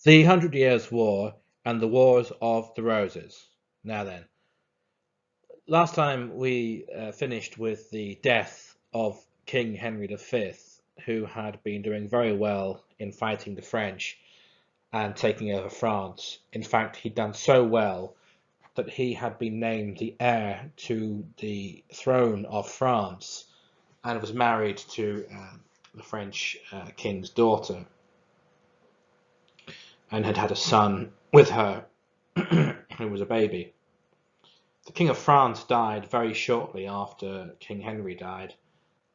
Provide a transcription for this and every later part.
The Hundred Years' War and the Wars of the Roses. Now then, last time we finished with the death of King Henry V, who had been doing very well in fighting the French and taking over France. In fact, he'd done so well that he had been named the heir to the throne of France and was married to the French king's daughter and had had a son with her who was a baby. The King of France died very shortly after King Henry died,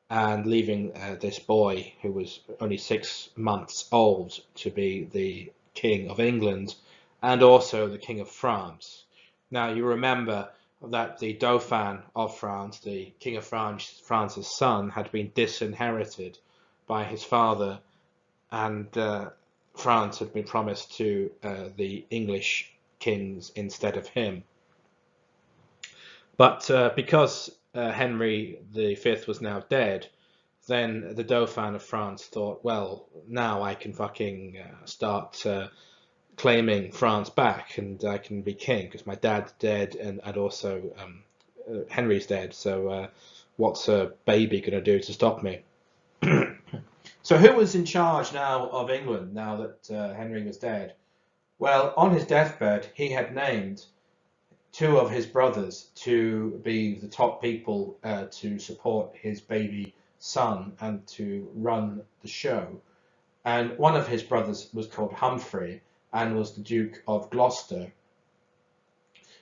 and leaving this boy, who was only 6 months old, to be the King of England and also the King of France. Now, you remember that the Dauphin of France, the King of France's son, had been disinherited by his father, and France had been promised to the English kings instead of him. But because Henry V was now dead, then the Dauphin of France thought, well, now I can fucking start claiming France back, and I can be king because my dad's dead, and also Henry's dead. So what's a baby going to do to stop me? So who was in charge now of England now that Henry was dead? Well, on his deathbed, he had named two of his brothers to be the top people to support his baby son and to run the show. And one of his brothers was called Humphrey and was the Duke of Gloucester.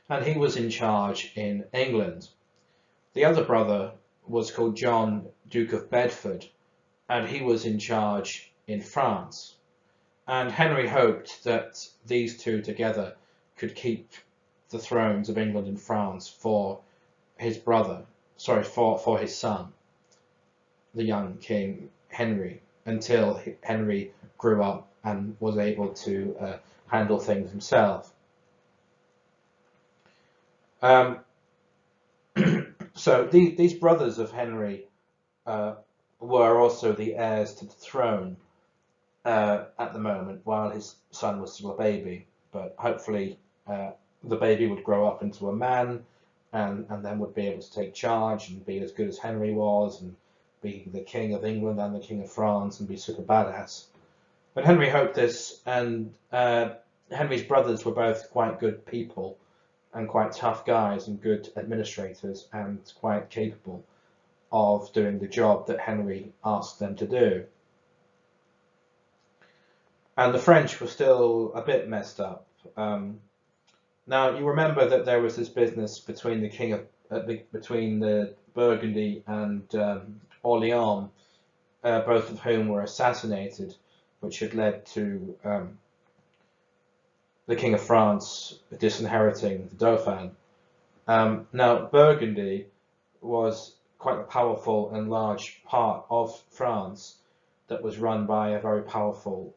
And he was in charge in England. The other brother was called John, Duke of Bedford, and he was in charge in France. And Henry hoped that these two together could keep the thrones of England and France for his brother, sorry, for his son, the young King Henry, until Henry grew up and was able to handle things himself. So these brothers of Henry were also the heirs to the throne at the moment, while his son was still a baby. But hopefully the baby would grow up into a man and then would be able to take charge and be as good as Henry was and be the King of England and the King of France and be super badass. But Henry hoped this, and Henry's brothers were both quite good people and quite tough guys and good administrators and quite capable of doing the job that Henry asked them to do. And the French were still a bit messed up. Now you remember that there was this business between between the Burgundy and Orleans, both of whom were assassinated, which had led to the King of France disinheriting the Dauphin. Now Burgundy was quite a powerful and large part of France that was run by a very powerful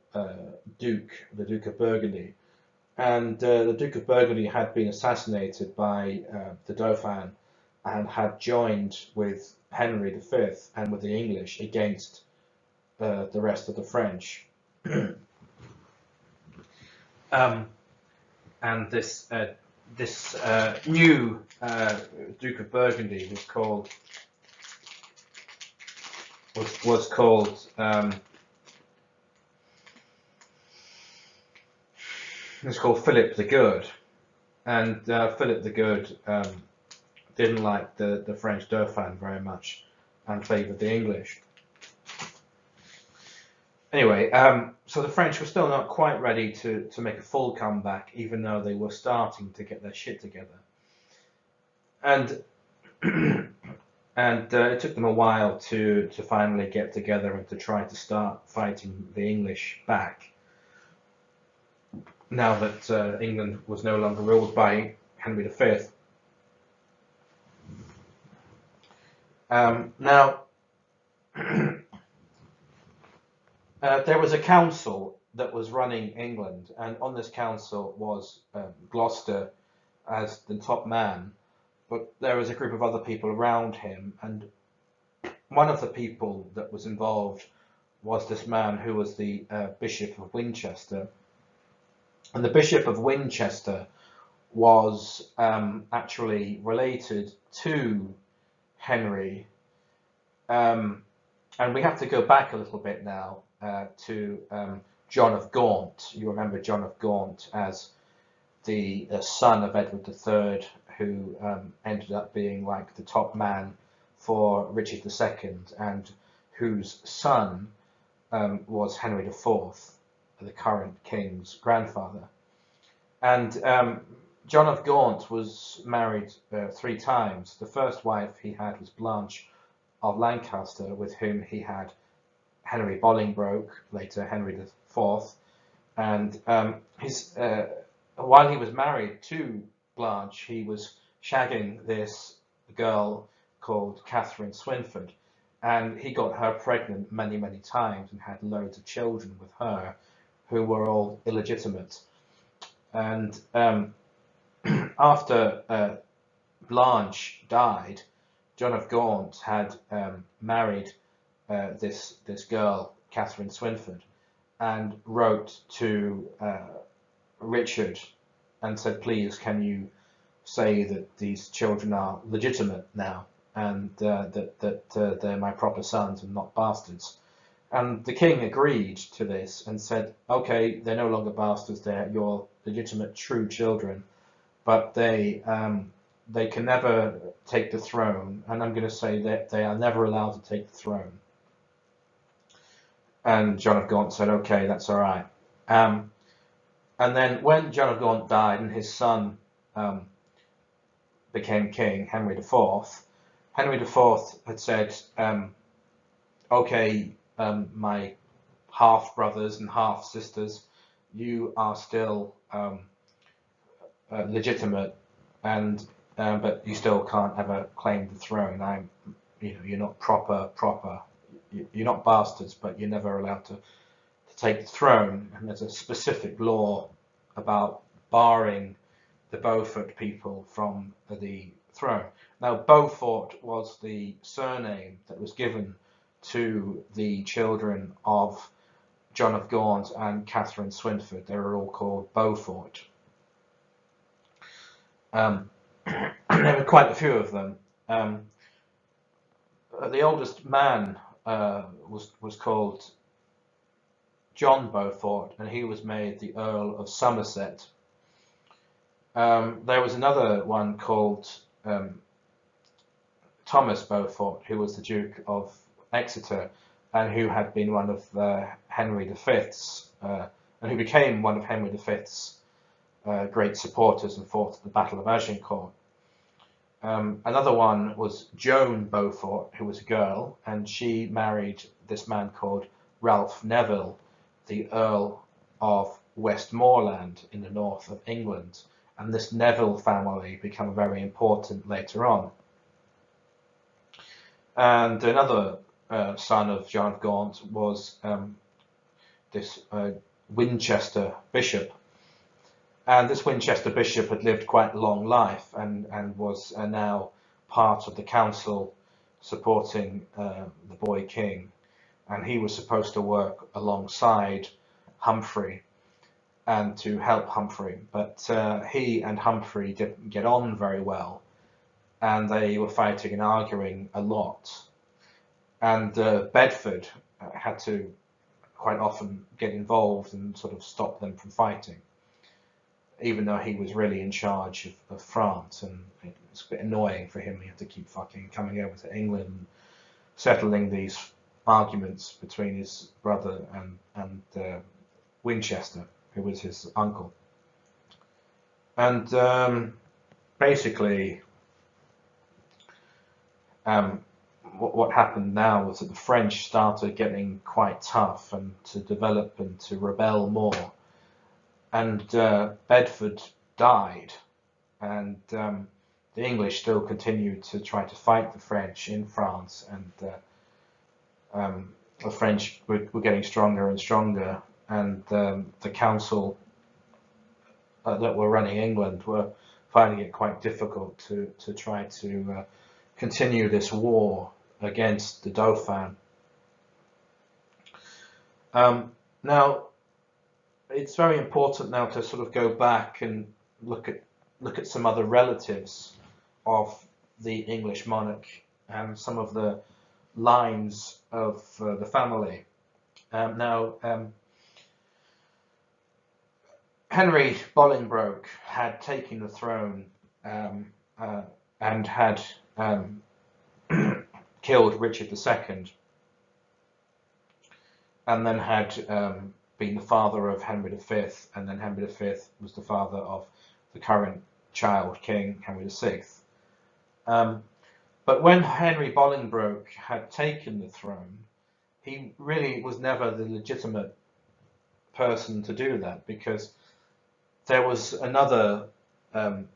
duke, the Duke of Burgundy. And the Duke of Burgundy had been assassinated by the Dauphin and had joined with Henry V and with the English against the rest of the French. And this new Duke of Burgundy was called Philip the Good, and Philip the Good didn't like the French Dauphin very much and favoured the English. Anyway, so the French were still not quite ready to make a full comeback, even though they were starting to get their shit together. And and it took them a while to finally get together and to try to start fighting the English back, now that England was no longer ruled by Henry V. Now, there was a council that was running England, and on this council was Gloucester as the top man, but there was a group of other people around him, and one of the people that was involved was this man who was the Bishop of Winchester, And the Bishop of Winchester was actually related to Henry. And we have to go back a little bit now to John of Gaunt. You remember John of Gaunt as the son of Edward III, who ended up being like the top man for Richard II, and whose son was Henry IV, the current king's grandfather. And John of Gaunt was married 3 times. The first wife he had was Blanche of Lancaster, with whom he had Henry Bolingbroke, later Henry IV. And while he was married to Blanche, he was shagging this girl called Catherine Swynford, and he got her pregnant many, many times and had loads of children with her who were all illegitimate. And after Blanche died, John of Gaunt had married this girl, Catherine Swynford, and wrote to Richard and said, please, can you say that these children are legitimate now, and that they're my proper sons and not bastards. And the king agreed to this and said, okay, they're no longer bastards, they're your legitimate true children, but they can never take the throne, and I'm going to say that they are never allowed to take the throne. And John of Gaunt said, okay, that's all right. And then when John of Gaunt died and his son became king, Henry IV, Henry IV had said, okay, my half brothers and half sisters, you are still legitimate, and but you still can't ever claim the throne. You're not proper. You're not bastards, but you're never allowed to take the throne. And there's a specific law about barring the Beaufort people from the throne. Now, Beaufort was the surname that was given to the children of John of Gaunt and Catherine Swynford. They were all called Beaufort. And there were quite a few of them. The oldest man was called John Beaufort, and he was made the Earl of Somerset. There was another one called Thomas Beaufort, who was the Duke of Exeter, and who had been one of Henry V's, and who became one of Henry V's great supporters and fought at the Battle of Agincourt. Another one was Joan Beaufort, who was a girl, and she married this man called Ralph Neville, the Earl of Westmoreland in the north of England. And this Neville family became very important later on. And another son of John of Gaunt was this Winchester bishop. And this Winchester bishop had lived quite a long life and was now part of the council supporting the boy king. And he was supposed to work alongside Humphrey and to help Humphrey. But he and Humphrey didn't get on very well, and they were fighting and arguing a lot. And Bedford had to quite often get involved and sort of stop them from fighting, even though he was really in charge of France, and it's a bit annoying for him. He had to keep fucking coming over to England and settling these arguments between his brother and Winchester, who was his uncle. And basically, what happened now was that the French started getting quite tough and to develop and to rebel more. And Bedford died, and the English still continued to try to fight the French in France, and the French were getting stronger and stronger, and the council that were running England were finding it quite difficult to try to continue this war against the Dauphin. Now, it's very important now to sort of go back and look at some other relatives of the English monarch and some of the lines of the family. Now, Henry Bolingbroke had taken the throne uh, and had killed Richard II, and then had been the father of Henry V, and then Henry V was the father of the current child king, Henry VI. Um, but when Henry Bolingbroke had taken the throne, he really was never the legitimate person to do that, because there was another um,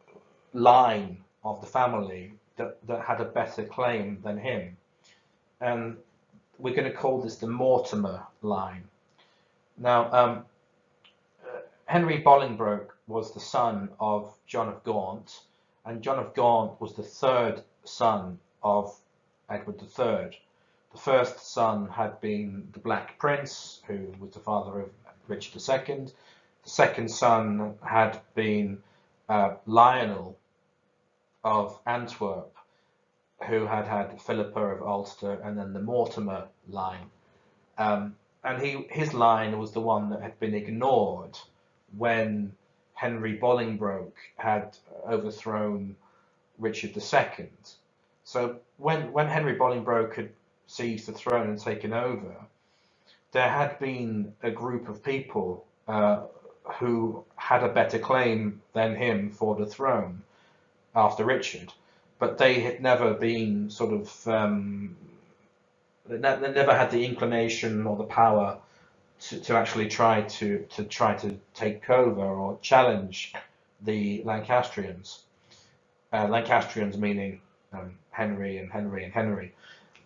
line of the family that had a better claim than him. And we're going to call this the Mortimer line. Now, Henry Bolingbroke was the son of John of Gaunt, and John of Gaunt was the third son of Edward III. The first son had been the Black Prince, who was the father of Richard II. The second son had been Lionel of Antwerp, who had had Philippa of Ulster, and then the Mortimer line. And his line was the one that had been ignored when Henry Bolingbroke had overthrown Richard II. So when Henry Bolingbroke had seized the throne and taken over, there had been a group of people who had a better claim than him for the throne after Richard, but they had never been sort of they never had the inclination or the power to actually try to take over or challenge the Lancastrians. Lancastrians meaning Henry and Henry and Henry.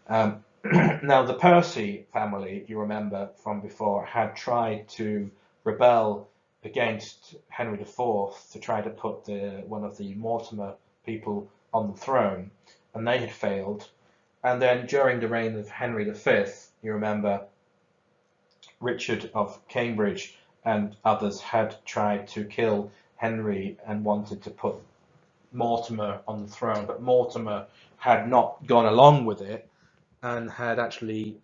Now the Percy family, you remember from before, had tried to rebel against Henry IV to try to put one of the Mortimer people on the throne, and they had failed. And then during the reign of Henry V, you remember, Richard of Cambridge and others had tried to kill Henry and wanted to put Mortimer on the throne, but Mortimer had not gone along with it and had actually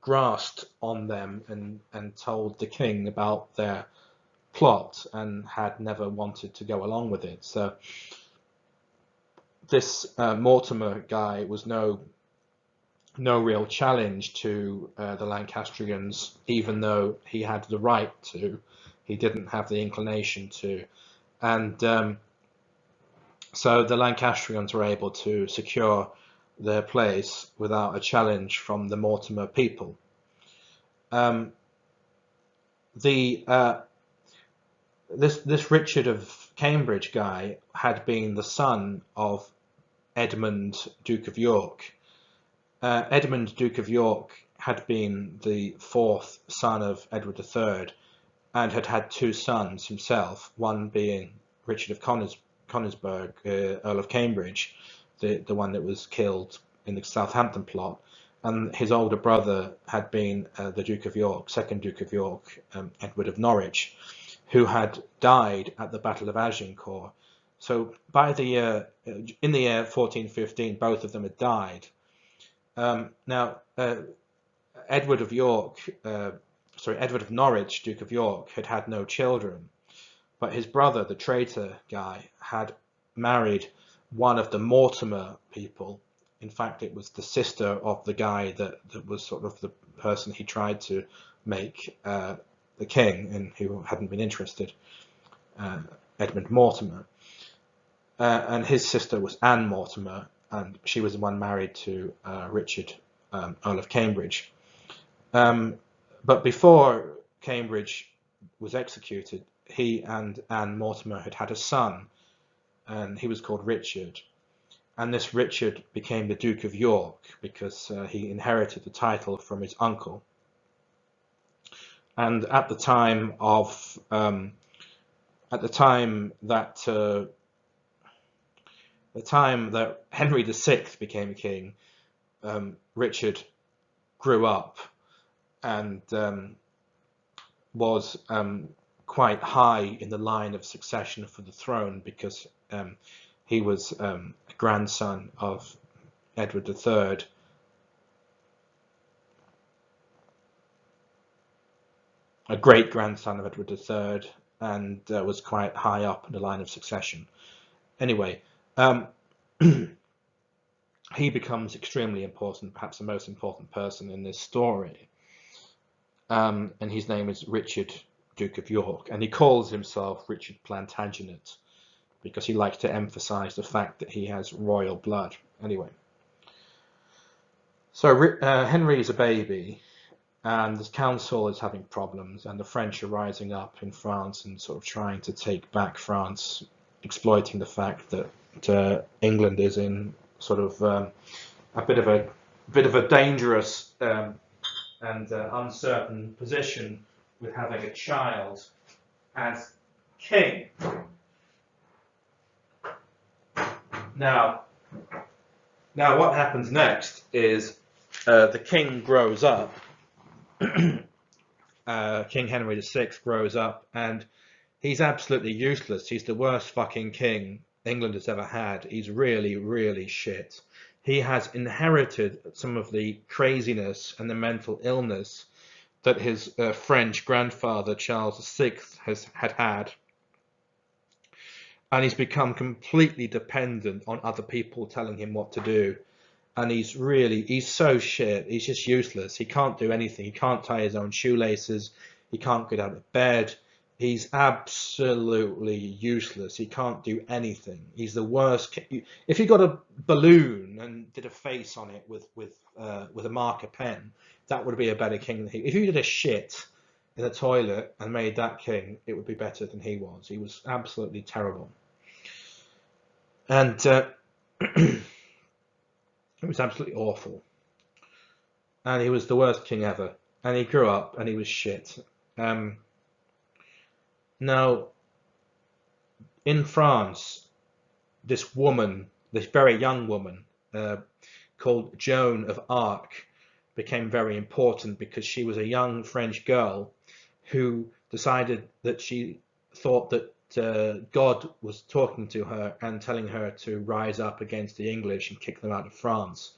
grasped on them and told the king about their plot and had never wanted to go along with it. So this Mortimer guy was no real challenge to the Lancastrians, even though he had the right to. He didn't have the inclination to. And so the Lancastrians were able to secure their place without a challenge from the Mortimer people. This Richard of Cambridge guy had been the son of Edmund, Duke of York. Edmund, Duke of York, had been the fourth son of Edward III and had had two sons himself, one being Richard of Conisburg, Earl of Cambridge, the one that was killed in the Southampton plot, and his older brother had been the Duke of York, second Duke of York, Edward of Norwich, who had died at the Battle of Agincourt. So by the year, in the year 1415, both of them had died. Now, Edward of Norwich, Duke of York, had had no children, but his brother, the traitor guy, had married one of the Mortimer people. In fact, it was the sister of the guy that was sort of the person he tried to make the king and who hadn't been interested, Edmund Mortimer. And his sister was Anne Mortimer, and she was the one married to Richard, Earl of Cambridge. But before Cambridge was executed, he and Anne Mortimer had had a son, and he was called Richard. And this Richard became the Duke of York because he inherited the title from his uncle. And at the time that Henry VI became king, Richard grew up and was quite high in the line of succession for the throne because he was a grandson of Edward III. A great grandson of Edward III, and was quite high up in the line of succession. Anyway, he becomes extremely important, perhaps the most important person in this story. And his name is Richard, Duke of York, and he calls himself Richard Plantagenet because he likes to emphasize the fact that he has royal blood. Anyway, so Henry is a baby, and the council is having problems, and the French are rising up in France and sort of trying to take back France, exploiting the fact that England is in sort of a bit of a dangerous and uncertain position with having a child as king. Now what happens next is the king grows up. King Henry VI grows up, and he's absolutely useless. He's the worst fucking king England has ever had. He's really, really shit. He has inherited some of the craziness and the mental illness that his French grandfather Charles VI had. And he's become completely dependent on other people telling him what to do. And he's so shit. He's just useless. He can't do anything. He can't tie his own shoelaces. He can't get out of bed. He's absolutely useless. He can't do anything. He's the worst. If you got a balloon and did a face on it with a marker pen, that would be a better king than he. If you did a shit in a toilet and made that king, it would be better than he was. He was absolutely terrible. And it was absolutely awful. And he was the worst king ever. And he grew up and he was shit. Now, in France, this very young woman, called Joan of Arc, became very important because she was a young French girl who decided that she thought that God was talking to her and telling her to rise up against the English and kick them out of France.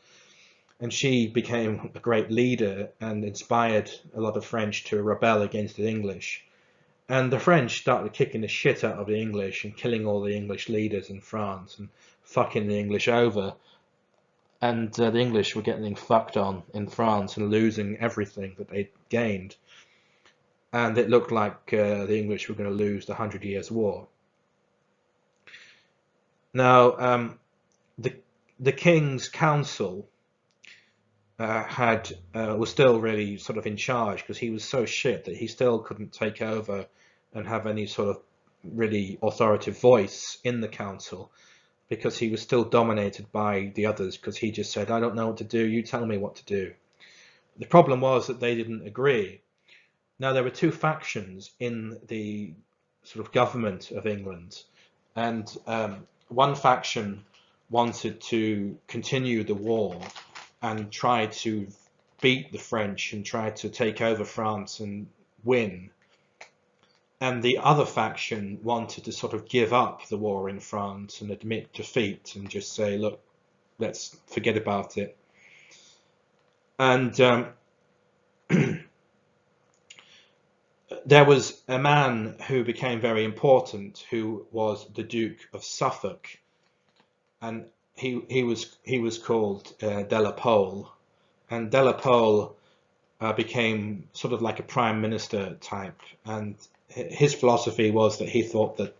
And she became a great leader and inspired a lot of French to rebel against the English. And the French started kicking the shit out of the English and killing all the English leaders in France and fucking the English over. And the English were getting fucked on in France and losing everything that they'd gained. And it looked like the English were going to lose the 100 Years' War. Now, the King's Council was still really sort of in charge because he was so shit that he still couldn't take over and have any sort of really authoritative voice in the council because he was still dominated by the others because he just said, I don't know what to do, you tell me what to do. The problem was that they didn't agree. Now, there were two factions in the sort of government of England, and one faction wanted to continue the war and try to beat the French and try to take over France and win. And the other faction wanted to sort of give up the war in France and admit defeat and just say, look, let's forget about it. And there was a man who became very important who was the Duke of Suffolk, and he was called de la Pole, and de la Pole became sort of like a prime minister type, and his philosophy was that he thought that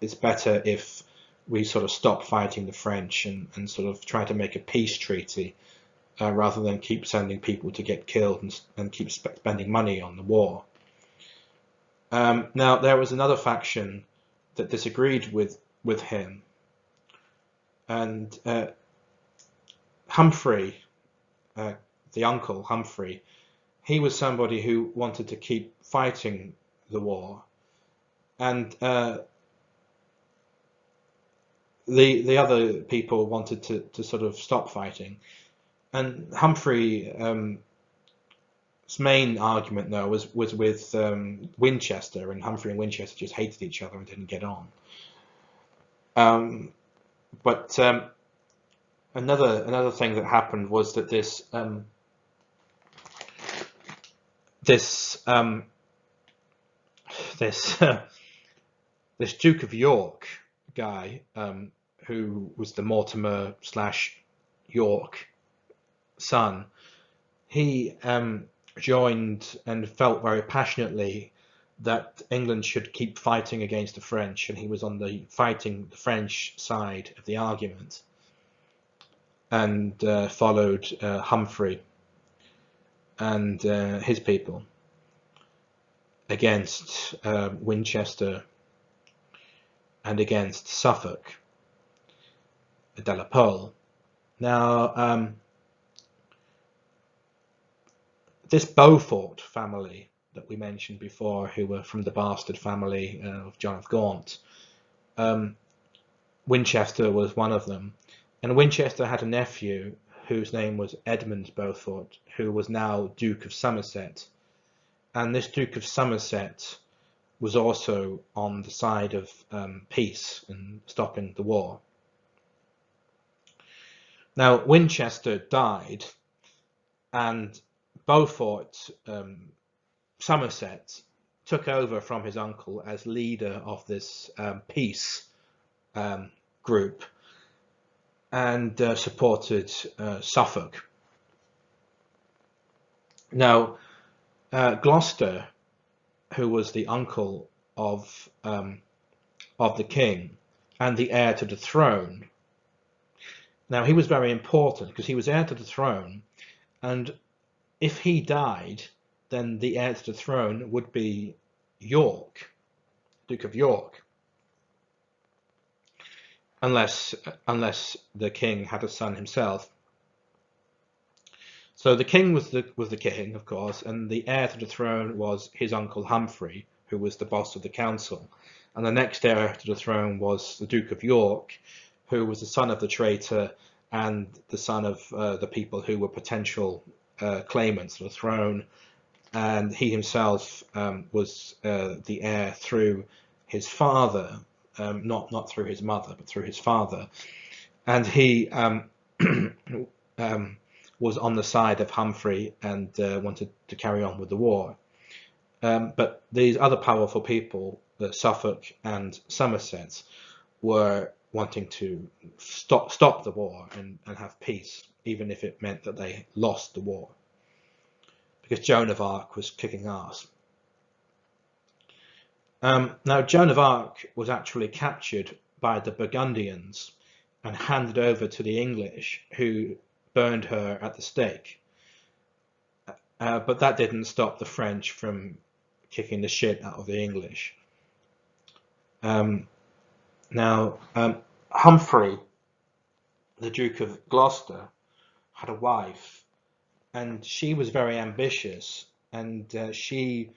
it's better if we sort of stop fighting the French and sort of try to make a peace treaty rather than keep sending people to get killed and keep spending money on the war. Now, there was another faction that disagreed with him, and Humphrey, the uncle Humphrey, he was somebody who wanted to keep fighting the war, and the other people wanted to sort of stop fighting, and Humphrey main argument, though, was with Winchester, and Humphrey and Winchester just hated each other and didn't get on. But another thing that happened was that this this Duke of York guy, who was the Mortimer / York son, he joined and felt very passionately that England should keep fighting against the French, and he was on the fighting the French side of the argument, and followed Humphrey and his people against Winchester and against Suffolk, de la Pole. Now, this Beaufort family that we mentioned before, who were from the bastard family of John of Gaunt, Winchester was one of them. And Winchester had a nephew whose name was Edmund Beaufort, who was now Duke of Somerset. And this Duke of Somerset was also on the side of peace and stopping the war. Now, Winchester died, and Beaufort, Somerset, took over from his uncle as leader of this peace group, and supported Suffolk. Now, Gloucester, who was the uncle of the king and the heir to the throne. Now, he was very important because he was heir to the throne, and if he died, then the heir to the throne would be York, Duke of York, unless the king had a son himself. So the king was the king, of course, and the heir to the throne was his uncle Humphrey, who was the boss of the council. And the next heir to the throne was the Duke of York, who was the son of the traitor and the son of the people who were potential claimants to the throne. And he himself was the heir through his father, not through his mother, but through his father. And he was on the side of Humphrey and wanted to carry on with the war. But these other powerful people, Suffolk and Somerset, were wanting to stop the war and have peace, even if it meant that they lost the war, because Joan of Arc was kicking ass. Now, Joan of Arc was actually captured by the Burgundians and handed over to the English, who burned her at the stake. But that didn't stop the French from kicking the shit out of the English. Now, Humphrey, the Duke of Gloucester, had a wife, and she was very ambitious, and she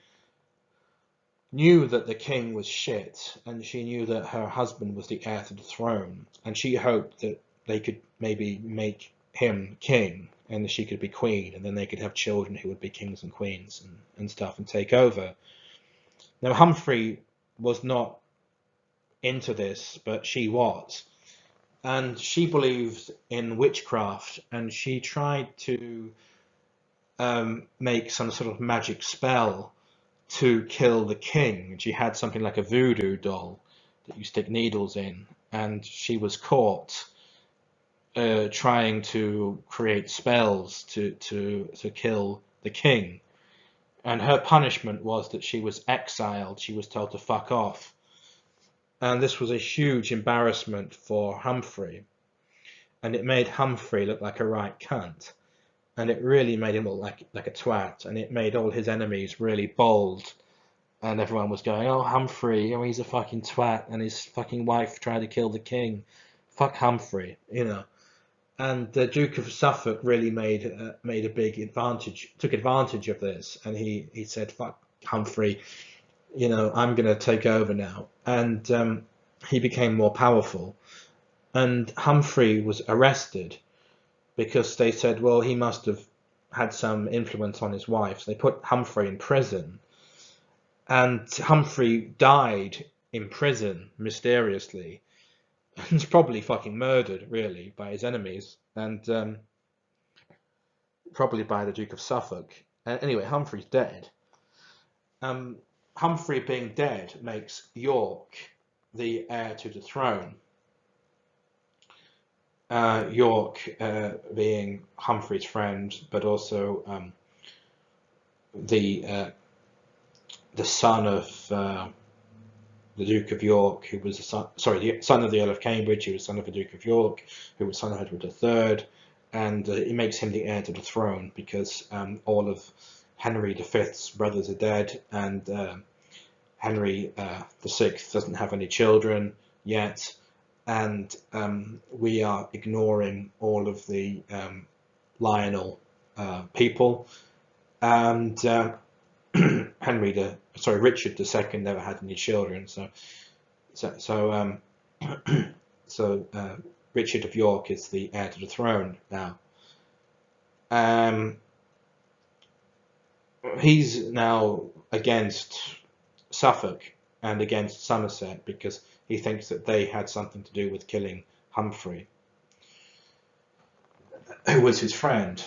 knew that the king was shit, and she knew that her husband was the heir to the throne, and she hoped that they could maybe make him king, and she could be queen, and then they could have children who would be kings and queens and stuff and take over. Now, Humphrey was not into this, but she was, and she believed in witchcraft, and she tried to make some sort of magic spell to kill the king. She had something like a voodoo doll that you stick needles in, and she was caught trying to create spells to kill the king, and her punishment was that she was exiled. She was told to fuck off, and this was a huge embarrassment for Humphrey, and it made Humphrey look like a right cunt, and it really made him look like a twat, and it made all his enemies really bold, and everyone was going, oh, Humphrey, oh, he's a fucking twat, and his fucking wife tried to kill the king, fuck Humphrey, you know. And the Duke of Suffolk really made a big advantage, took advantage of this, and he said, fuck Humphrey, you know, I'm going to take over now. And he became more powerful, and Humphrey was arrested because they said, well, he must have had some influence on his wife. So they put Humphrey in prison, and Humphrey died in prison mysteriously. He's probably fucking murdered, really, by his enemies, and probably by the Duke of Suffolk. Anyway, Humphrey's dead. Humphrey being dead makes York the heir to the throne. York being Humphrey's friend, but also the son of the Duke of York, who was the son of the Earl of Cambridge, who was son of the Duke of York, who was son of Edward III, and it makes him the heir to the throne because all of Henry V's brothers are dead, and Henry VI doesn't have any children yet, and we are ignoring all of the Lionel people, and Richard II never had any children, so Richard of York is the heir to the throne now. He's now against Suffolk and against Somerset because he thinks that they had something to do with killing Humphrey, who was his friend.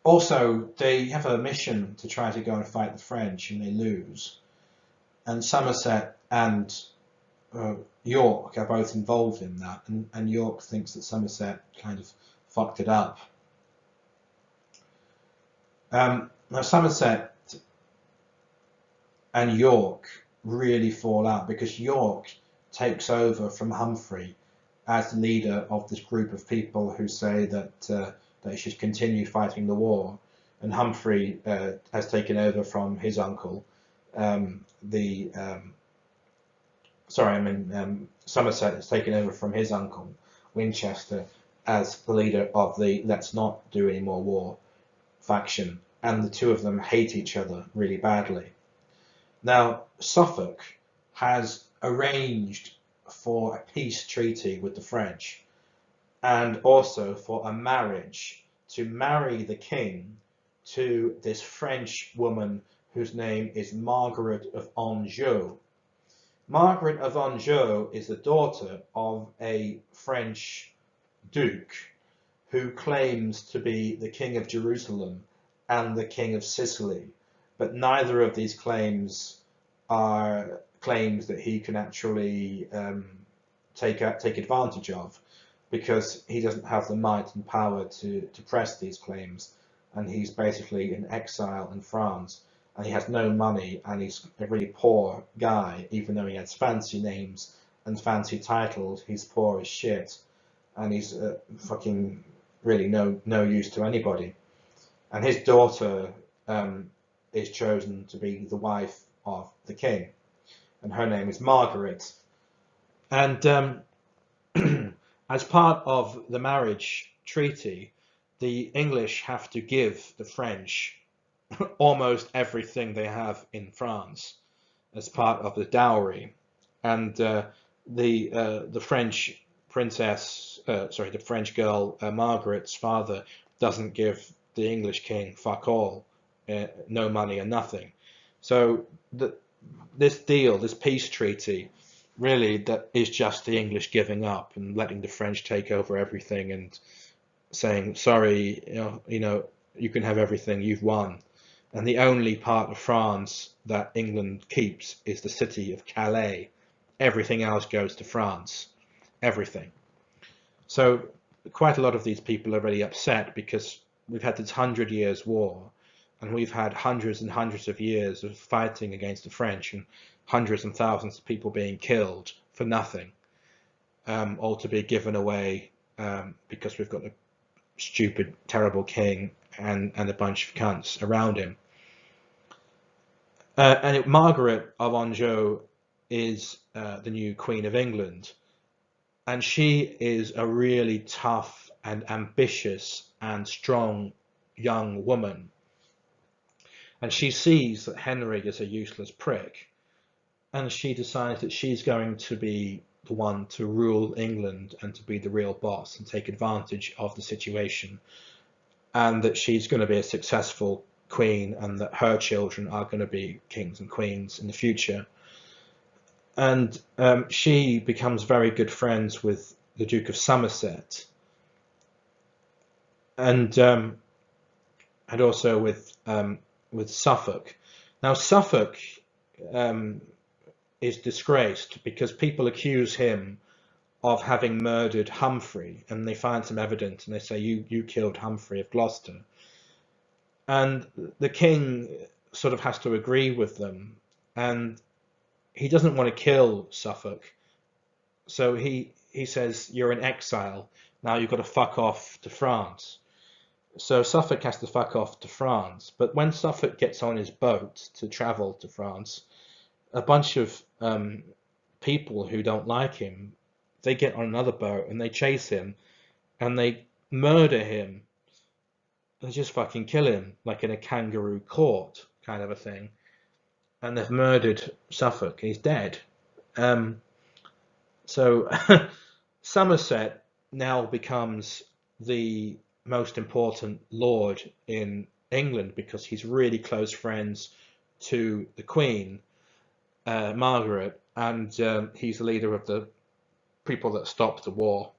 Also, they have a mission to try to go and fight the French, and they lose. And Somerset and York are both involved in that, and York thinks that Somerset kind of fucked it up. Now, Somerset and York really fall out because York takes over from Humphrey as the leader of this group of people who say that they should continue fighting the war, and Humphrey has taken over from his uncle. Somerset has taken over from his uncle Winchester as the leader of the Let's Not Do Any More War faction, and the two of them hate each other really badly. Now, Suffolk has arranged for a peace treaty with the French, and also for a marriage, to marry the king to this French woman whose name is Margaret of Anjou. Margaret of Anjou is the daughter of a French duke who claims to be the king of Jerusalem and the king of Sicily, but neither of these claims are claims that he can actually take advantage of, because he doesn't have the might and power to press these claims, and he's basically in exile in France, and he has no money, and he's a really poor guy. Even though he has fancy names and fancy titles, he's poor as shit, and he's fucking really no use to anybody. And his daughter is chosen to be the wife of the king, and her name is Margaret. And as part of the marriage treaty, the English have to give the French almost everything they have in France as part of the dowry, and the French princess, the French girl Margaret's father doesn't give the English king fuck all, no money and nothing. So this deal, this peace treaty, really that is just the English giving up and letting the French take over everything and saying, sorry, you can have everything, you've won. And the only part of France that England keeps is the city of Calais. Everything else goes to France. Everything. So quite a lot of these people are really upset because we've had this 100 years war, and we've had hundreds and hundreds of years of fighting against the French, and hundreds and thousands of people being killed for nothing, all to be given away because we've got a stupid, terrible king and a bunch of cunts around him. Margaret of Anjou is the new Queen of England, and she is a really tough and ambitious and strong young woman. And she sees that Henry is a useless prick, and she decides that she's going to be the one to rule England and to be the real boss and take advantage of the situation, and that she's going to be a successful queen and that her children are going to be kings and queens in the future. And she becomes very good friends with the Duke of Somerset, and also with Suffolk. Now Suffolk is disgraced because people accuse him of having murdered Humphrey, and they find some evidence, and they say you killed Humphrey of Gloucester, and the king sort of has to agree with them, and he doesn't want to kill Suffolk, so he says, you're in exile now, you've got to fuck off to France. So Suffolk has to fuck off to France, but when Suffolk gets on his boat to travel to France, a bunch of people who don't like him, they get on another boat and they chase him and they murder him. They just fucking kill him, like in a kangaroo court kind of a thing. And they've murdered Suffolk. He's dead. So Somerset now becomes the most important lord in England because he's really close friends to the Queen, Margaret, and he's the leader of the people that stopped the war.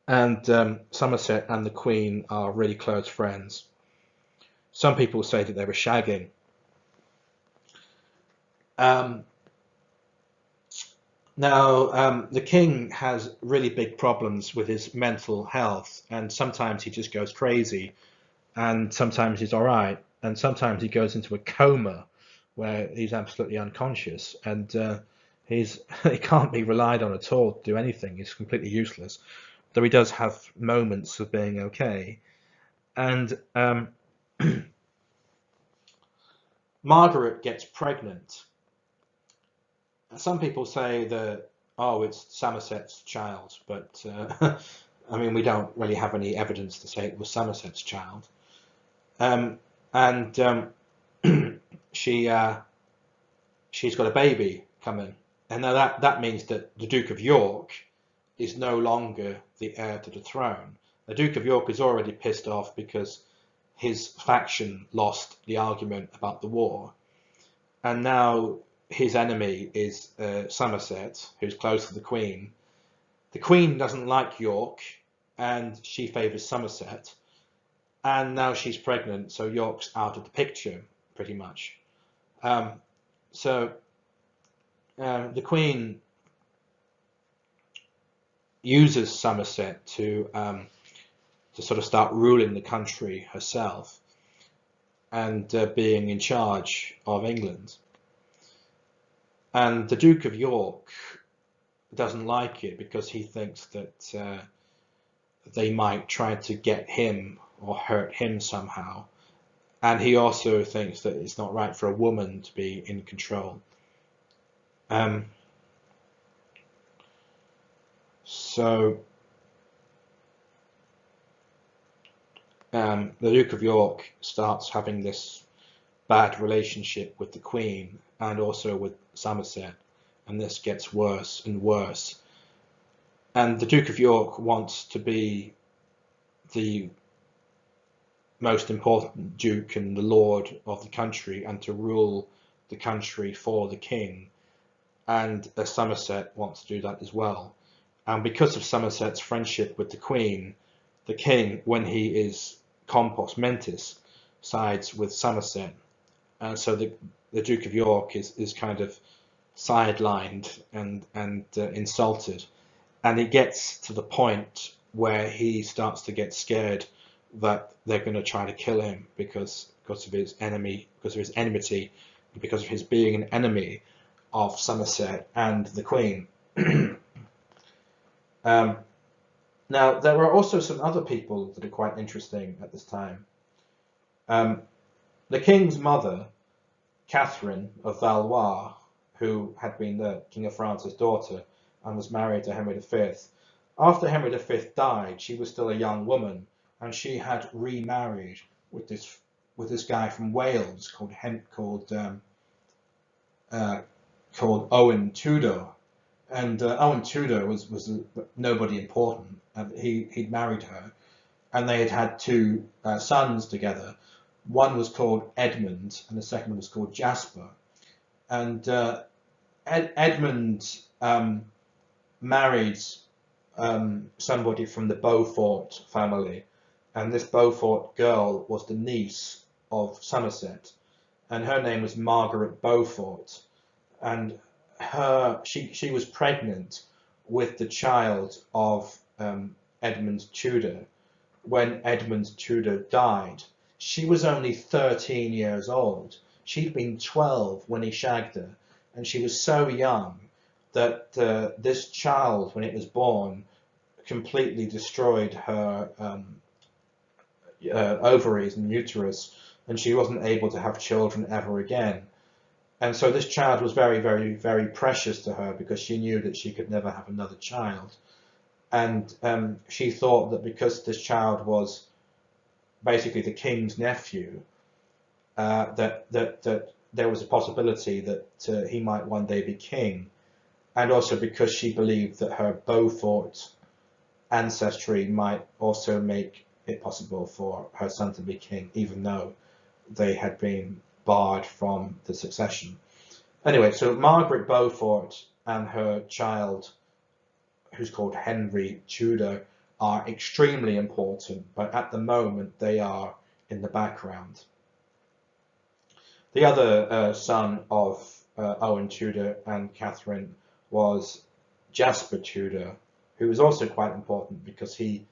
And Somerset and the Queen are really close friends. Some people say that they were shagging. Now, the king has really big problems with his mental health, and sometimes he just goes crazy, and sometimes he's all right, and sometimes he goes into a coma where he's absolutely unconscious, and he can't be relied on at all to do anything. He's completely useless, though he does have moments of being okay. And Margaret gets pregnant. Some people say that, oh, it's Somerset's child, but I mean, we don't really have any evidence to say it was Somerset's child. She's got a baby coming, and now that means that the Duke of York is no longer the heir to the throne. The Duke of York is already pissed off because his faction lost the argument about the war, and now his enemy is Somerset, who's close to the Queen. The Queen doesn't like York, and she favours Somerset, and now she's pregnant, so York's out of the picture, pretty much. So the Queen uses Somerset to sort of start ruling the country herself and being in charge of England. And the Duke of York doesn't like it because he thinks that they might try to get him or hurt him somehow. And he also thinks that it's not right for a woman to be in control. So the Duke of York starts having this bad relationship with the Queen and also with Somerset, and this gets worse and worse. And the Duke of York wants to be the most important duke and the lord of the country and to rule the country for the king, and Somerset wants to do that as well. And because of Somerset's friendship with the Queen, the king, when he is compos mentis, sides with Somerset, and so the Duke of York is kind of sidelined and insulted, and he gets to the point where he starts to get scared that they're going to try to kill him because of his enmity, because of his being an enemy of Somerset and the Queen. Now, there are also some other people that are quite interesting at this time. The king's mother, Catherine of Valois, who had been the King of France's daughter and was married to Henry V. After Henry V died, she was still a young woman, and she had remarried with this guy from Wales called Owen Tudor, And Owen Tudor was nobody important, and he'd married her, and they had had two sons together. One was called Edmund, and the second one was called Jasper. And Edmund married somebody from the Beaufort family, and this Beaufort girl was the niece of Somerset, and her name was Margaret Beaufort, and she was pregnant with the child of Edmund Tudor when Edmund Tudor died. She was only 13 years old. She'd been 12 when he shagged her, and she was so young that this child, when it was born, completely destroyed her ovaries and uterus, and she wasn't able to have children ever again. And so this child was very, very, very precious to her because she knew that she could never have another child. And she thought that because this child was basically the king's nephew, that there was a possibility that he might one day be king. And also because she believed that her Beaufort ancestry might also make it possible for her son to be king, even though they had been barred from the succession. Anyway, so Margaret Beaufort and her child, who's called Henry Tudor, are extremely important, but at the moment they are in the background. The other son of Owen Tudor and Catherine was Jasper Tudor, who was also quite important because he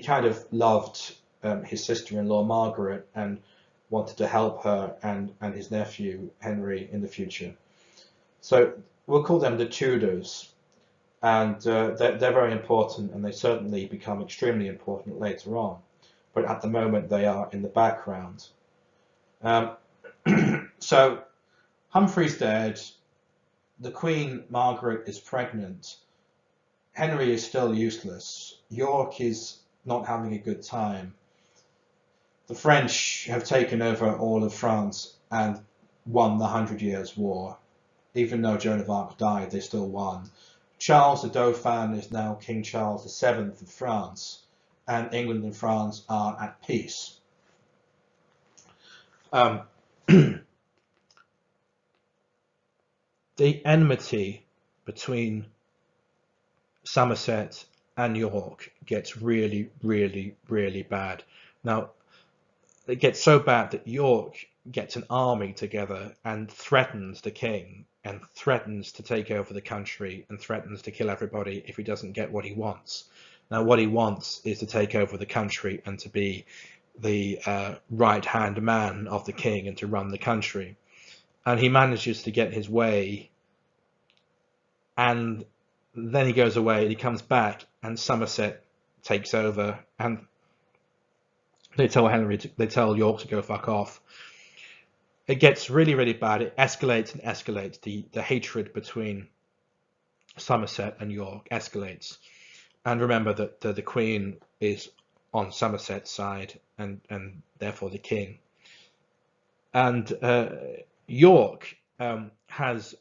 kind of loved his sister-in-law Margaret and wanted to help her and his nephew Henry in the future. So we'll call them the Tudors, and they're very important, and they certainly become extremely important later on. But at the moment, they are in the background. So Humphrey's dead. The Queen Margaret is pregnant. Henry is still useless. York is not having a good time. The French have taken over all of France and won the 100 Years' War. Even though Joan of Arc died, they still won. Charles the Dauphin is now King Charles VII of France, and England and France are at peace. The enmity between Somerset and York gets really, really, really bad. Now, it gets so bad that York gets an army together and threatens the king and threatens to take over the country and threatens to kill everybody if he doesn't get what he wants. Now, what he wants is to take over the country and to be the right-hand man of the king and to run the country. And he manages to get his way, and then he goes away and he comes back and Somerset takes over and they tell York to go fuck off. It gets really, really bad. It escalates and escalates. The hatred between Somerset and York escalates. And remember that the Queen is on Somerset's side and therefore the king. And York has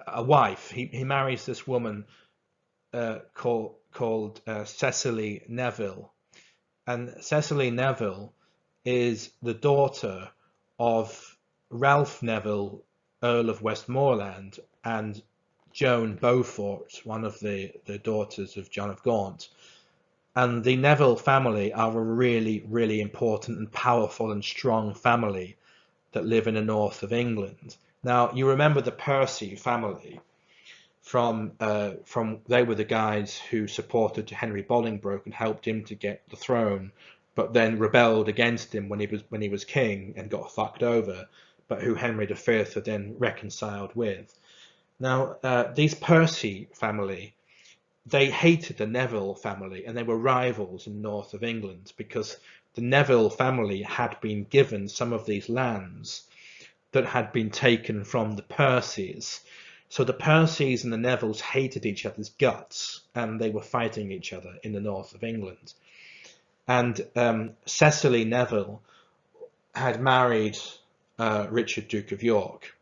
a wife. He marries this woman called Cecily Neville. And Cecily Neville is the daughter of Ralph Neville, Earl of Westmoreland, and Joan Beaufort, one of the daughters of John of Gaunt. And the Neville family are a really, really important and powerful and strong family that live in the north of England. Now, you remember the Percy family from they were the guys who supported Henry Bolingbroke and helped him to get the throne, but then rebelled against him when he was king and got fucked over, but who Henry V had then reconciled with. Now, these Percy family, they hated the Neville family and they were rivals in the north of England because the Neville family had been given some of these lands that had been taken from the Percys. So the Percys and the Nevilles hated each other's guts and they were fighting each other in the north of England. And Cecily Neville had married Richard, Duke of York.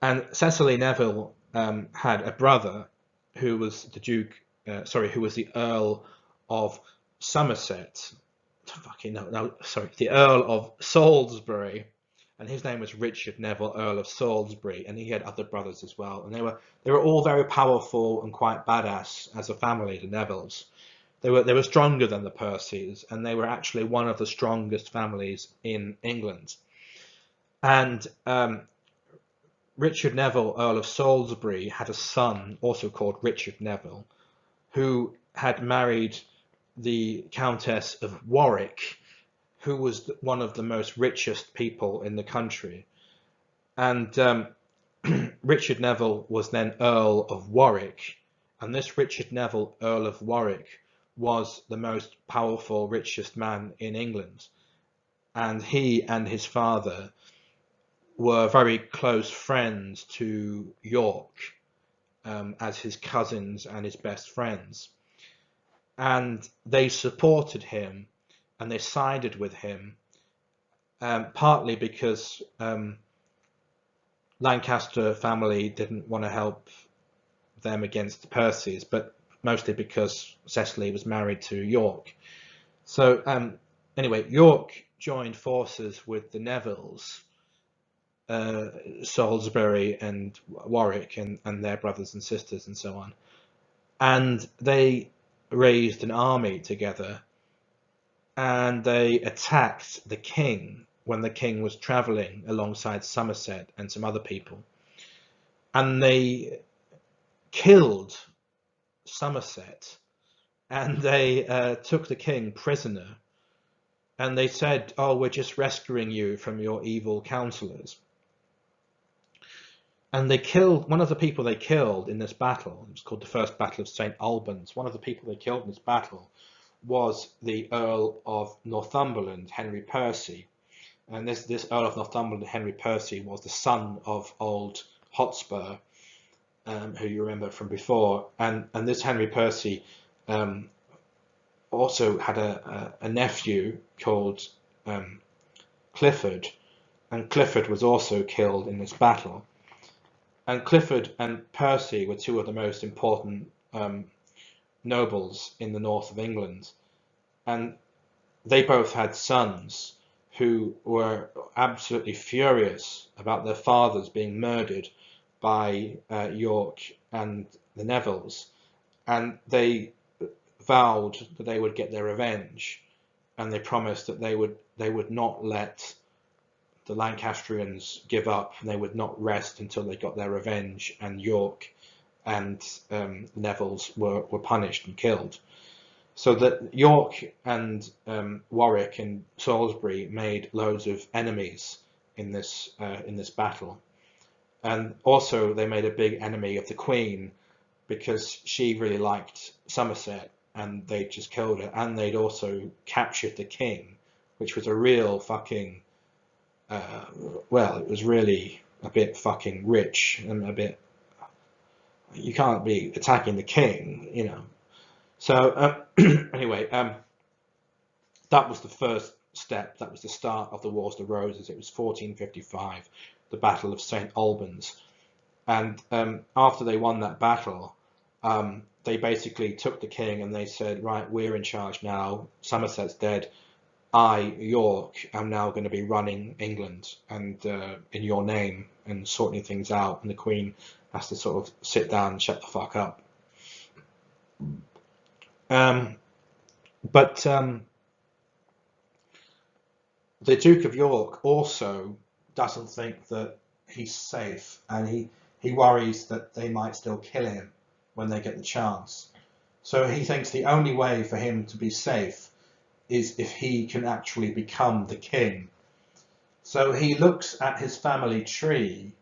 And Cecily Neville had a brother who was the who was the Earl of Somerset. Fucking no, sorry, the Earl of Salisbury, and his name was Richard Neville, Earl of Salisbury, and he had other brothers as well, and they were all very powerful and quite badass as a family, the Nevilles. They were stronger than the Percys, and they were actually one of the strongest families in England. And Richard Neville, Earl of Salisbury, had a son also called Richard Neville, who had married the Countess of Warwick, who was one of the most richest people in the country. And Richard Neville was then Earl of Warwick, and this Richard Neville, Earl of Warwick, was the most powerful, richest man in England. And he and his father were very close friends to York, as his cousins and his best friends. And they supported him and they sided with him, partly because Lancaster family didn't want to help them against the Percys, but mostly because Cecily was married to York. So anyway, York joined forces with the Nevilles, Salisbury and Warwick and their brothers and sisters and so on. And they raised an army together and they attacked the king when the king was traveling alongside Somerset and some other people. And they killed Somerset and they took the king prisoner. And they said, "Oh, we're just rescuing you from your evil counselors." And they killed one of the people they killed in this battle. It was called the First Battle of St. Albans. One of the people they killed in this battle was the Earl of Northumberland, Henry Percy. And this Earl of Northumberland, Henry Percy, was the son of old Hotspur, who you remember from before. And this Henry Percy also had a nephew called Clifford. And Clifford was also killed in this battle. And Clifford and Percy were two of the most important nobles in the north of England. And they both had sons who were absolutely furious about their fathers being murdered by York and the Nevilles. And they vowed that they would get their revenge. And they promised that they would not let the Lancastrians give up, and they would not rest until they got their revenge, and York and the Nevilles were punished and killed. So that York and Warwick and Salisbury made loads of enemies in this battle, and also they made a big enemy of the Queen because she really liked Somerset, and they just killed her, and they'd also captured the king, which was a real fucking well, it was really a bit fucking rich and a bit. You can't be attacking the king, you know. So anyway, that was the first step. That was the start of the Wars of the Roses. It was 1455, the Battle of St. Albans, and after they won that battle, they basically took the king and they said, "Right, we're in charge now. Somerset's dead. I, York, am now going to be running England and in your name and sorting things out." And the Queen has to sort of sit down and shut the fuck up. But the Duke of York also doesn't think that he's safe, and he worries that they might still kill him when they get the chance. So he thinks the only way for him to be safe is if he can actually become the king. So he looks at his family tree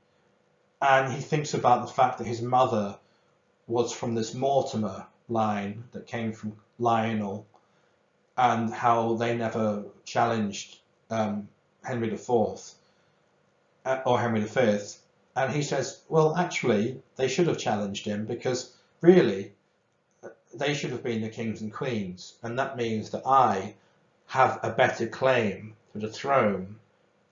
and he thinks about the fact that his mother was from this Mortimer line that came from Lionel, and how they never challenged Henry IV or Henry V. And he says, well, actually, they should have challenged him, because really they should have been the kings and queens, and that means that I have a better claim to the throne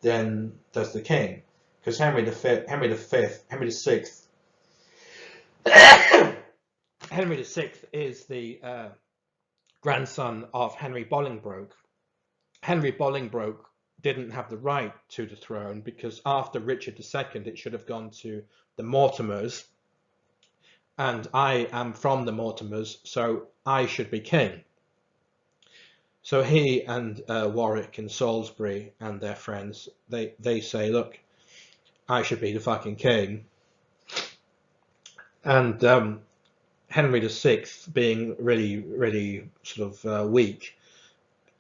than does the king, because Henry the Sixth, Henry the Sixth is the grandson of Henry Bolingbroke. Henry Bolingbroke didn't have the right to the throne because after Richard II, it should have gone to the Mortimers, and I am from the Mortimers, so I should be king. So he and Warwick and Salisbury and their friends, they say, look, I should be the fucking king. And Henry VI, being really sort of weak,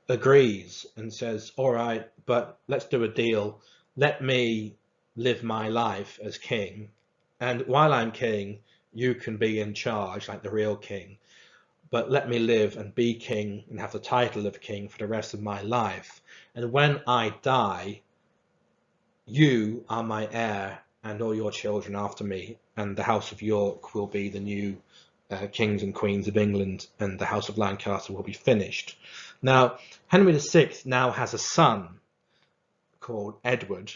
agrees and says, all right, but let's do a deal. Let me live my life as king, and while I'm king, you can be in charge like the real king, but let me live and be king and have the title of king for the rest of my life. And when I die, you are my heir and all your children after me, and the House of York will be the new kings and queens of England, and the House of Lancaster will be finished. Now, Henry VI now has a son called Edward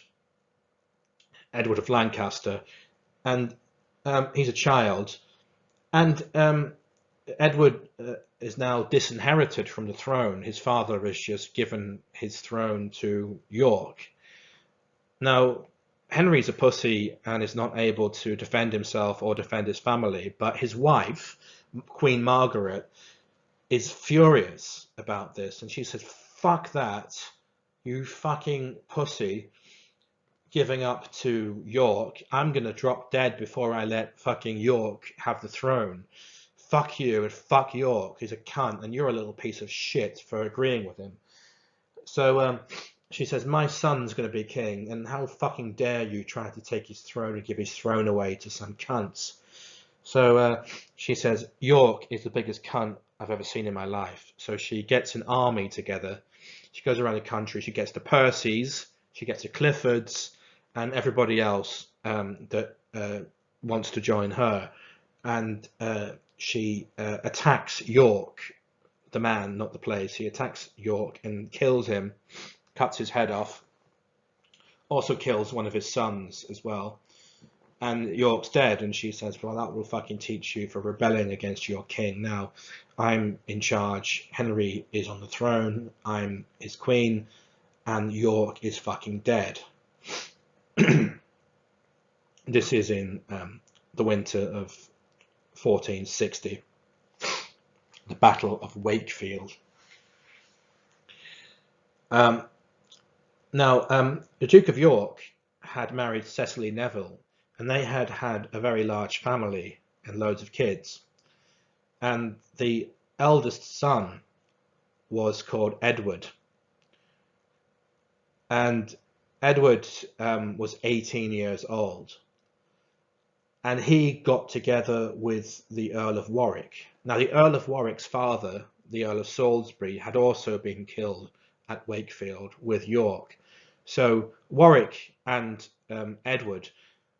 of Lancaster, and he's a child, and Edward is now disinherited from the throne. His father has just given his throne to York. Now, Henry's a pussy and is not able to defend himself or defend his family, but his wife, Queen Margaret, is furious about this, and she says, fuck that, you fucking pussy, giving up to York. I'm gonna drop dead before I let fucking York have the throne. Fuck you and fuck York, he's a cunt, and you're a little piece of shit for agreeing with him. So she says, my son's going to be king, and how fucking dare you try to take his throne and give his throne away to some cunts. So she says, York is the biggest cunt I've ever seen in my life. So she gets an army together. She goes around the country. She gets the Percys, she gets the Cliffords, and everybody else that wants to join her. And she attacks York, the man, not the place. He attacks York and kills him, cuts his head off, also kills one of his sons as well. And York's dead, and she says, well, that will fucking teach you for rebelling against your king. Now, I'm in charge. Henry is on the throne. I'm his queen, and York is fucking dead. This is in the winter of 1460, the Battle of Wakefield. Now, the Duke of York had married Cecily Neville, and they had had a very large family and loads of kids. And the eldest son was called Edward. And Edward was 18 years old. And he got together with the Earl of Warwick. Now, the Earl of Warwick's father, the Earl of Salisbury, had also been killed at Wakefield with York. So Warwick and Edward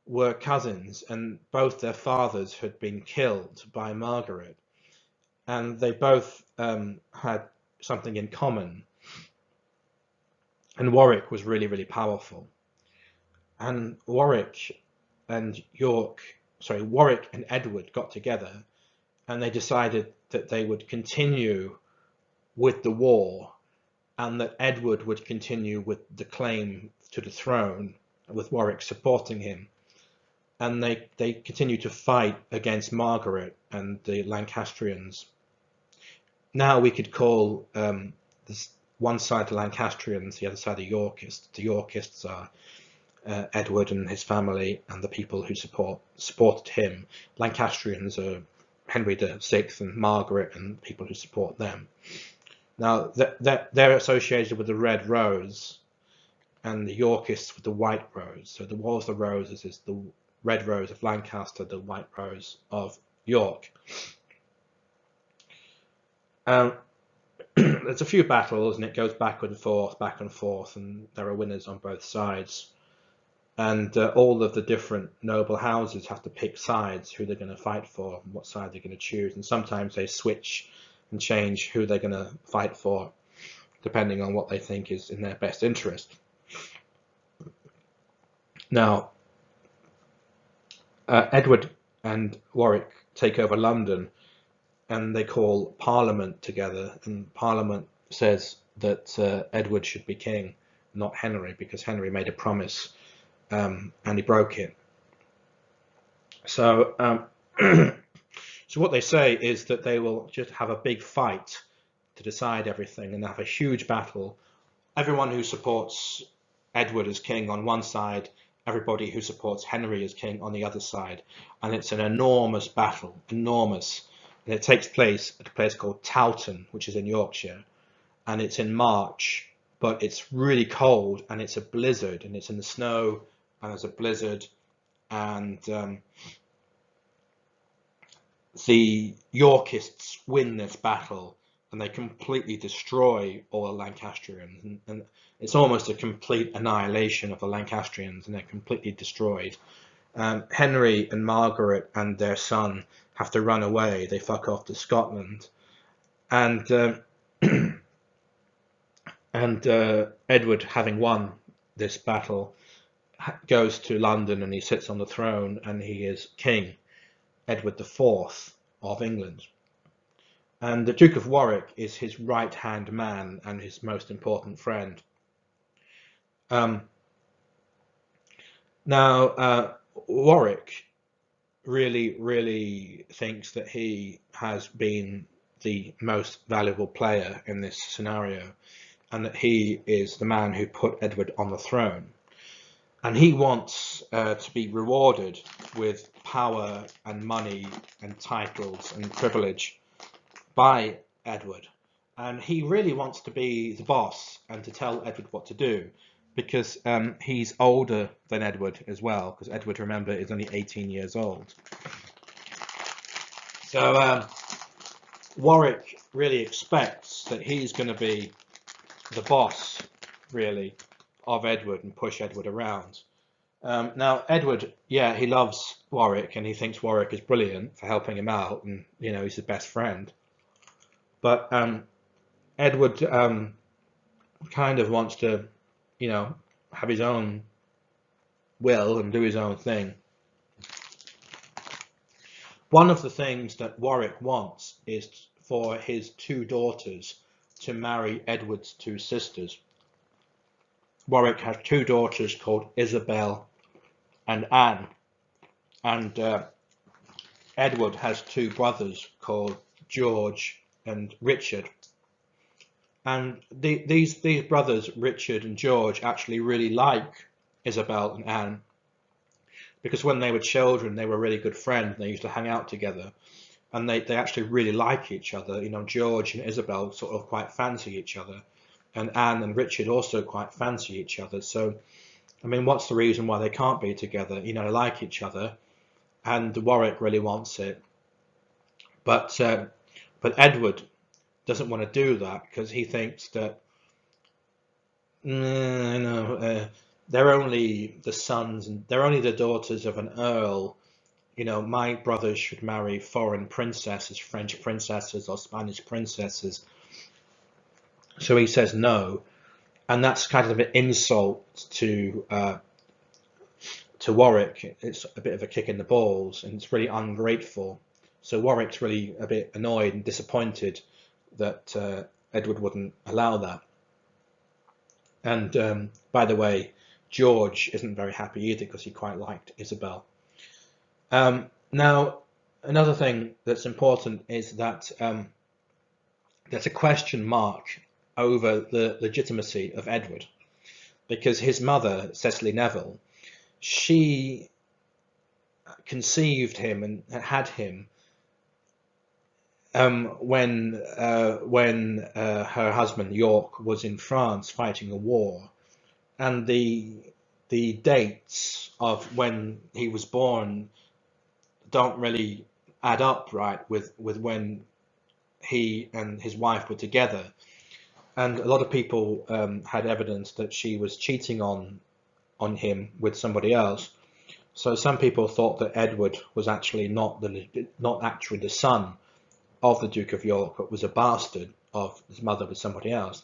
were cousins, and both their fathers had been killed by Margaret, and they both had something in common. And Warwick was really powerful, and Warwick and Edward got together, and they decided that they would continue with the war, and that Edward would continue with the claim to the throne, with Warwick supporting him. And they continued to fight against Margaret and the Lancastrians. Now we could call this one side the Lancastrians, the other side the Yorkists. The Yorkists are Edward and his family and the people who supported him. Lancastrians are Henry VI and Margaret and people who support them. Now they're associated with the Red Rose, and the Yorkists with the White Rose. So the Wars of the Roses is the Red Rose of Lancaster, the White Rose of York. There's a few battles, and it goes back and forth, and there are winners on both sides. And all of the different noble houses have to pick sides, who they're going to fight for, and what side they're going to choose. And sometimes they switch and change who they're going to fight for, depending on what they think is in their best interest. Now, Edward and Warwick take over London, and they call Parliament together, and Parliament says that Edward should be king, not Henry, because Henry made a promise and he broke it. So, so what they say is that they will just have a big fight to decide everything and have a huge battle. Everyone who supports Edward as king on one side, everybody who supports Henry as king on the other side, and it's an enormous battle, enormous. And it takes place at a place called Towton, which is in Yorkshire, and it's in March, but it's really cold and it's a blizzard, and it's in the snow and there's a blizzard, and the Yorkists win this battle and they completely destroy all the Lancastrians, and it's almost a complete annihilation of the Lancastrians, and they're completely destroyed. Henry and Margaret and their son have to run away. They fuck off to Scotland, and Edward, having won this battle, goes to London and he sits on the throne and he is king, Edward IV of England. And the Duke of Warwick is his right-hand man and his most important friend. Now, Warwick really thinks that he has been the most valuable player in this scenario, and that he is the man who put Edward on the throne. And he wants to be rewarded with power and money and titles and privilege by Edward. And he really wants to be the boss and to tell Edward what to do, because he's older than Edward as well, because Edward, remember, is only 18 years old. So Warwick really expects that he's going to be the boss, really, of Edward and push Edward around. Now, Edward, yeah, he loves Warwick and he thinks Warwick is brilliant for helping him out, and you know, he's his best friend. But Edward kind of wants to, you know, have his own will and do his own thing. One of the things that Warwick wants is for his two daughters to marry Edward's two sisters. Warwick has two daughters called Isabel and Anne, and Edward has two brothers called George and Richard. And these brothers, Richard and George, actually really like Isabel and Anne, because when they were children, they were really good friends. They used to hang out together, and they actually really like each other. You know, George and Isabel sort of quite fancy each other, and Anne and Richard also quite fancy each other. So, I mean, what's the reason why they can't be together? You know, they like each other, and Warwick really wants it. But Edward doesn't want to do that, because he thinks that, they're only the sons and they're only the daughters of an earl. You know, my brothers should marry foreign princesses, French princesses or Spanish princesses. So he says no, and that's kind of an insult to Warwick. It's a bit of a kick in the balls, and it's really ungrateful. So Warwick's really a bit annoyed and disappointed that Edward wouldn't allow that. And by the way, George isn't very happy either, because he quite liked Isabel. Now, another thing that's important is that there's a question mark over the legitimacy of Edward, because his mother, Cecily Neville, she conceived him and had him when her husband York was in France fighting a war, and the dates of when he was born don't really add up right with when he and his wife were together. And a lot of people had evidence that she was cheating on him with somebody else. So some people thought that Edward was actually not actually the son of the Duke of York, but was a bastard of his mother with somebody else,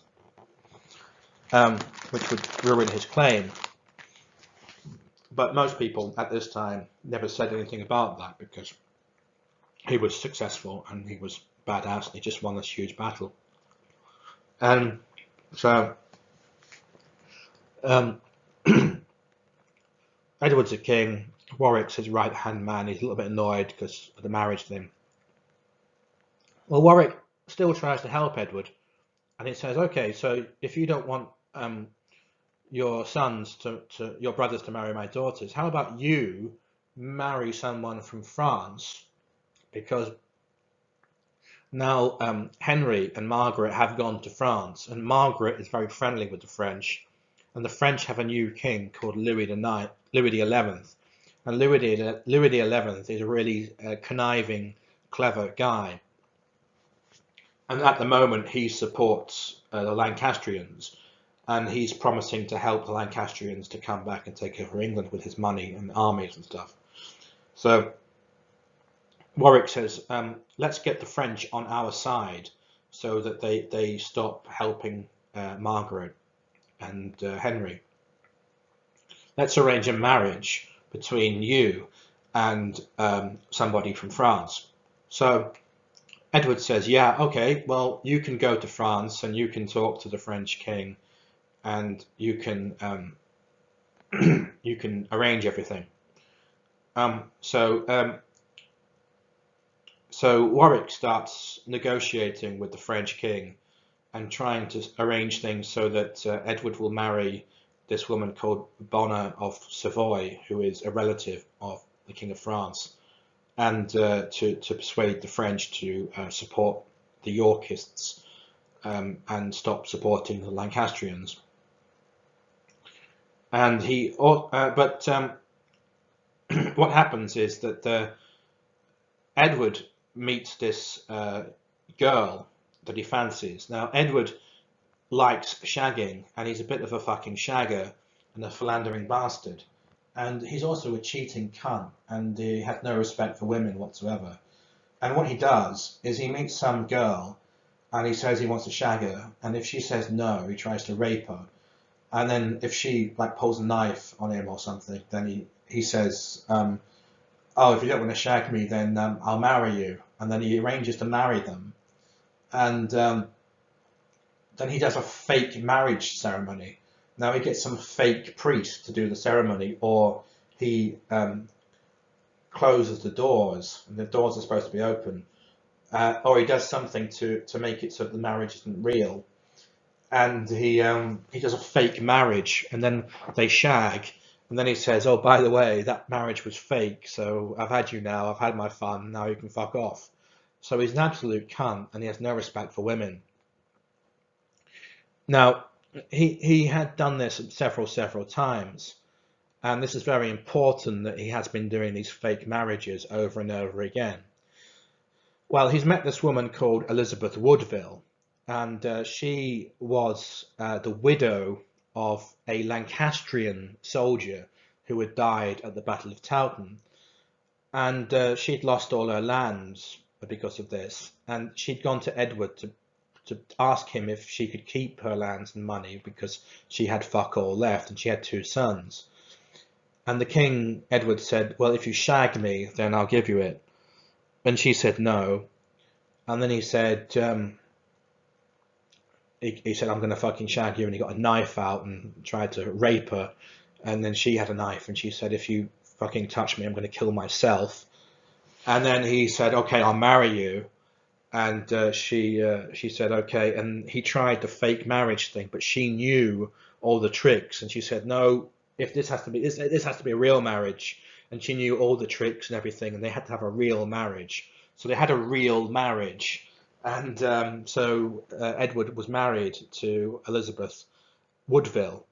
which would ruin his claim. But most people at this time never said anything about that because he was successful and he was badass and he just won this huge battle. And so um, Edward's a king. Warwick's his right-hand man. He's a little bit annoyed because of the marriage thing. Well, Warwick still tries to help Edward, and it says, okay, so if you don't want your sons your brothers to marry my daughters, how about you marry someone from France? Because now Henry and Margaret have gone to France, and Margaret is very friendly with the French, and the French have a new king called Louis the XI, and Louis the XI is a really conniving, clever guy, and at the moment he supports the Lancastrians, and he's promising to help the Lancastrians to come back and take over England with his money and armies and stuff. So Warwick says, let's get the French on our side so that they stop helping Margaret and Henry. Let's arrange a marriage between you and somebody from France. So Edward says, yeah, okay, well, you can go to France and you can talk to the French king and you can you can arrange everything. So Warwick starts negotiating with the French king and trying to arrange things so that Edward will marry this woman called Bona of Savoy, who is a relative of the King of France, and to persuade the French to support the Yorkists and stop supporting the Lancastrians. And what happens is that Edward meets this girl that he fancies. Now, Edward likes shagging, and he's a bit of a fucking shagger and a philandering bastard. And he's also a cheating cunt, and he has no respect for women whatsoever. And what he does is he meets some girl, and he says he wants to shag her, and if she says no, he tries to rape her. And then if she like pulls a knife on him or something, then he says, oh, if you don't want to shag me, then I'll marry you. And then he arranges to marry them. And then he does a fake marriage ceremony. Now he gets some fake priest to do the ceremony, or he closes the doors, and the doors are supposed to be open. Or he does something to make it so that the marriage isn't real. And he does a fake marriage, and then they shag. And then he says, oh, by the way, that marriage was fake, so I've had you now, I've had my fun, now you can fuck off. So he's an absolute cunt, and he has no respect for women. Now, he had done this several times, and this is very important that he has been doing these fake marriages over and over again. Well, he's met this woman called Elizabeth Woodville, and she was the widow of a Lancastrian soldier who had died at the Battle of Towton, and she'd lost all her lands because of this, and she'd gone to Edward to ask him if she could keep her lands and money because she had fuck all left and she had 2 sons. And the king, Edward, said, well, if you shag me, then I'll give you it. And she said no. And then he said, he said, I'm going to fucking shag you. And he got a knife out and tried to rape her. And then she had a knife and she said, if you fucking touch me, I'm going to kill myself. And then he said, okay, I'll marry you. And she said, okay. And he tried the fake marriage thing, but she knew all the tricks. And she said, no, if this has to be a real marriage. And she knew all the tricks and everything, and they had to have a real marriage. So they had a real marriage. And so Edward was married to Elizabeth Woodville.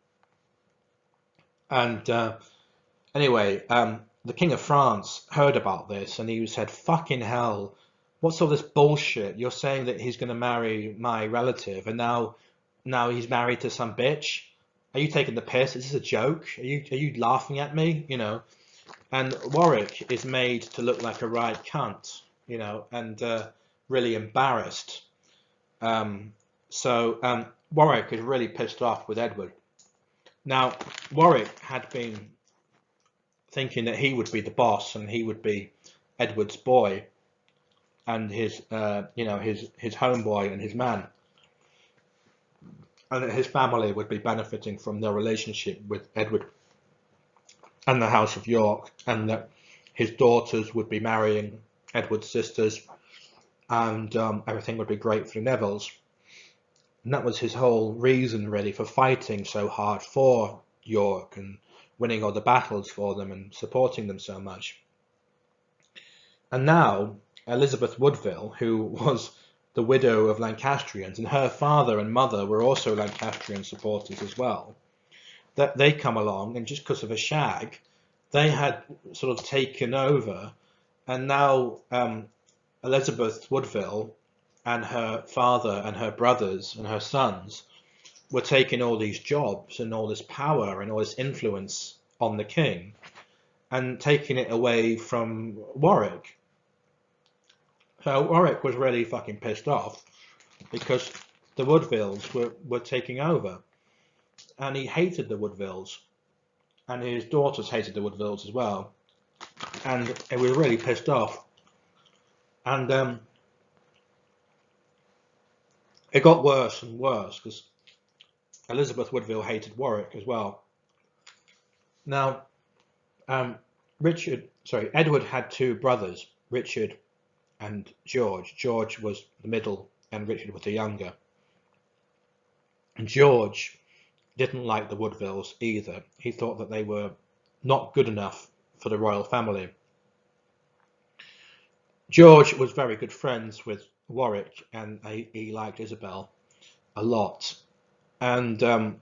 And anyway, the King of France heard about this, and he said, fucking hell, what's all this bullshit? You're saying that he's going to marry my relative, and now he's married to some bitch? Are you taking the piss? Is this a joke? Are you laughing at me? You know? And Warwick is made to look like a right cunt, you know, and really embarrassed. So Warwick is really pissed off with Edward. Now, Warwick had been thinking that he would be the boss and he would be Edward's boy and his his homeboy and his man, and that his family would be benefiting from their relationship with Edward and the House of York, and that his daughters would be marrying Edward's sisters, and everything would be great for the Nevilles. And that was his whole reason, really, for fighting so hard for York and winning all the battles for them and supporting them so much. And now Elizabeth Woodville, who was the widow of Lancastrians, and her father and mother were also Lancastrian supporters as well, that they come along, and just because of a shag, they had sort of taken over, and now Elizabeth Woodville and her father and her brothers and her sons were taking all these jobs and all this power and all this influence on the king and taking it away from Warwick. So Warwick was really fucking pissed off because the Woodvilles were taking over, and he hated the Woodvilles, and his daughters hated the Woodvilles as well, and he was really pissed off. And it got worse and worse because Elizabeth Woodville hated Warwick as well. Now, Edward had two brothers, Richard and George. George was the middle and Richard was the younger. And George didn't like the Woodvilles either. He thought that they were not good enough for the royal family. George was very good friends with Warwick, and he liked Isabel a lot. And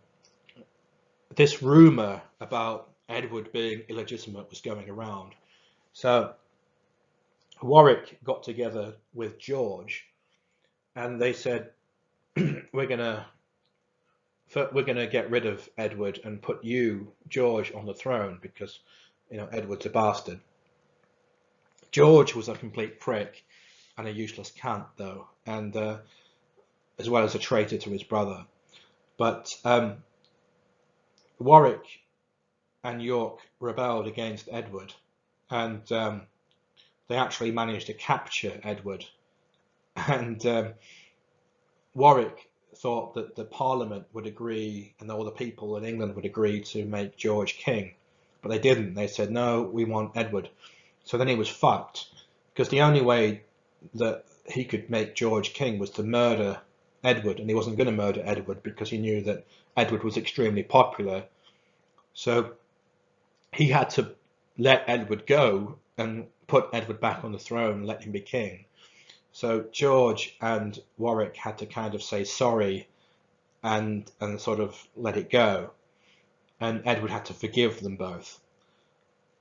this rumour about Edward being illegitimate was going around. So Warwick got together with George, and they said, we're gonna get rid of Edward and put you, George, on the throne because Edward's a bastard. George was a complete prick and a useless cunt, though, and as well as a traitor to his brother. But Warwick and York rebelled against Edward, and they actually managed to capture Edward. And Warwick thought that the Parliament would agree and all the people in England would agree to make George king, but they didn't. They said, no, we want Edward. So then he was fucked, because the only way that he could make George king was to murder Edward, and he wasn't going to murder Edward because he knew that Edward was extremely popular. So he had to let Edward go and put Edward back on the throne and let him be king. So George and Warwick had to kind of say sorry and sort of let it go, and Edward had to forgive them both.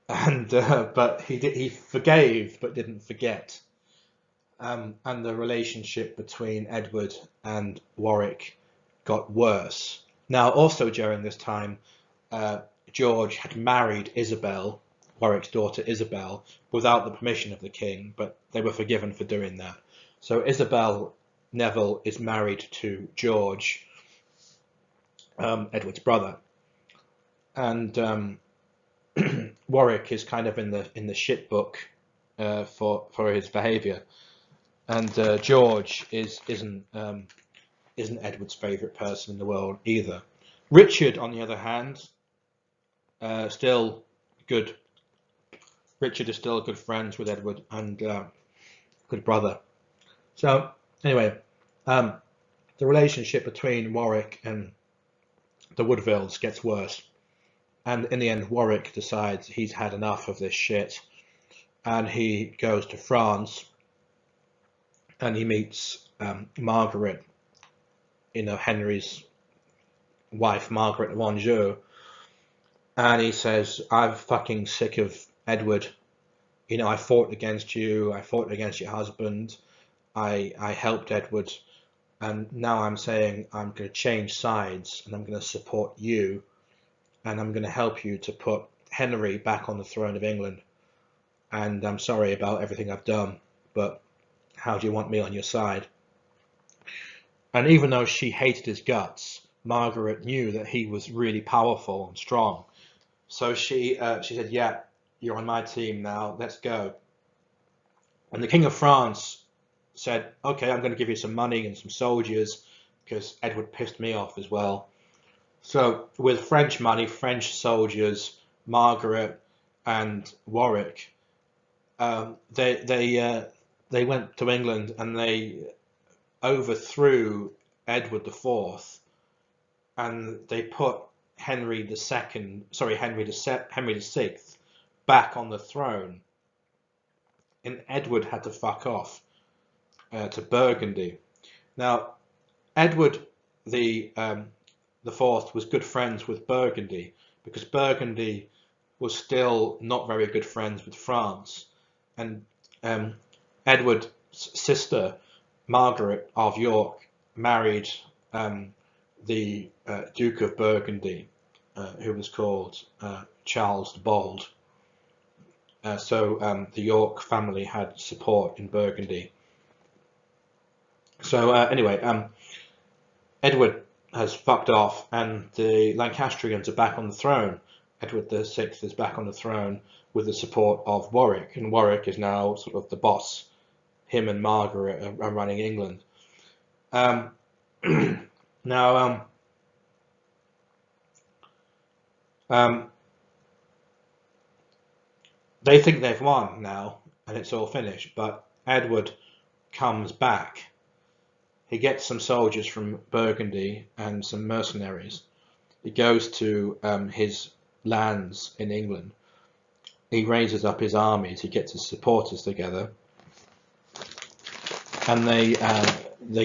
And but he forgave but didn't forget. And the relationship between Edward and Warwick got worse. Now, also during this time, George had married Isabel, Warwick's daughter Isabel, without the permission of the king, but they were forgiven for doing that. So Isabel Neville is married to George, Edward's brother, and Warwick is kind of in the shit book for his behaviour, and George isn't Edward's favourite person in the world either. Richard, on the other hand, still good. Richard is still good friends with Edward and good brother. So anyway, the relationship between Warwick and the Woodvilles gets worse, and in the end Warwick decides he's had enough of this shit, and he goes to France and he meets Margaret, Henry's wife, Margaret of Anjou, and he says, I'm fucking sick of Edward. I fought against you, I fought against your husband, I helped Edward, and now I'm saying I'm going to change sides and I'm going to support you, and I'm going to help you to put Henry back on the throne of England. And I'm sorry about everything I've done, but how do you want me on your side? And even though she hated his guts, Margaret knew that he was really powerful and strong. So she said, yeah, you're on my team now, let's go. And the King of France said, okay, I'm going to give you some money and some soldiers, because Edward pissed me off as well. So with French money, French soldiers, Margaret and Warwick, they went to England and they overthrew Edward IV, and they put Henry VI back on the throne, and Edward had to fuck off to Burgundy. Now, Edward the Fourth was good friends with Burgundy, because Burgundy was still not very good friends with France, and Edward's sister Margaret of York married the Duke of Burgundy, who was called Charles the Bold. So the York family had support in Burgundy. So anyway, Edward has fucked off, and the Lancastrians are back on the throne. Edward VI is back on the throne with the support of Warwick, and Warwick is now sort of the boss. Him and Margaret are running England. Now, they think they've won now, and it's all finished, but Edward comes back. He gets some soldiers from Burgundy and some mercenaries. He goes to his lands in England. He raises up his armies. He gets his supporters together, and they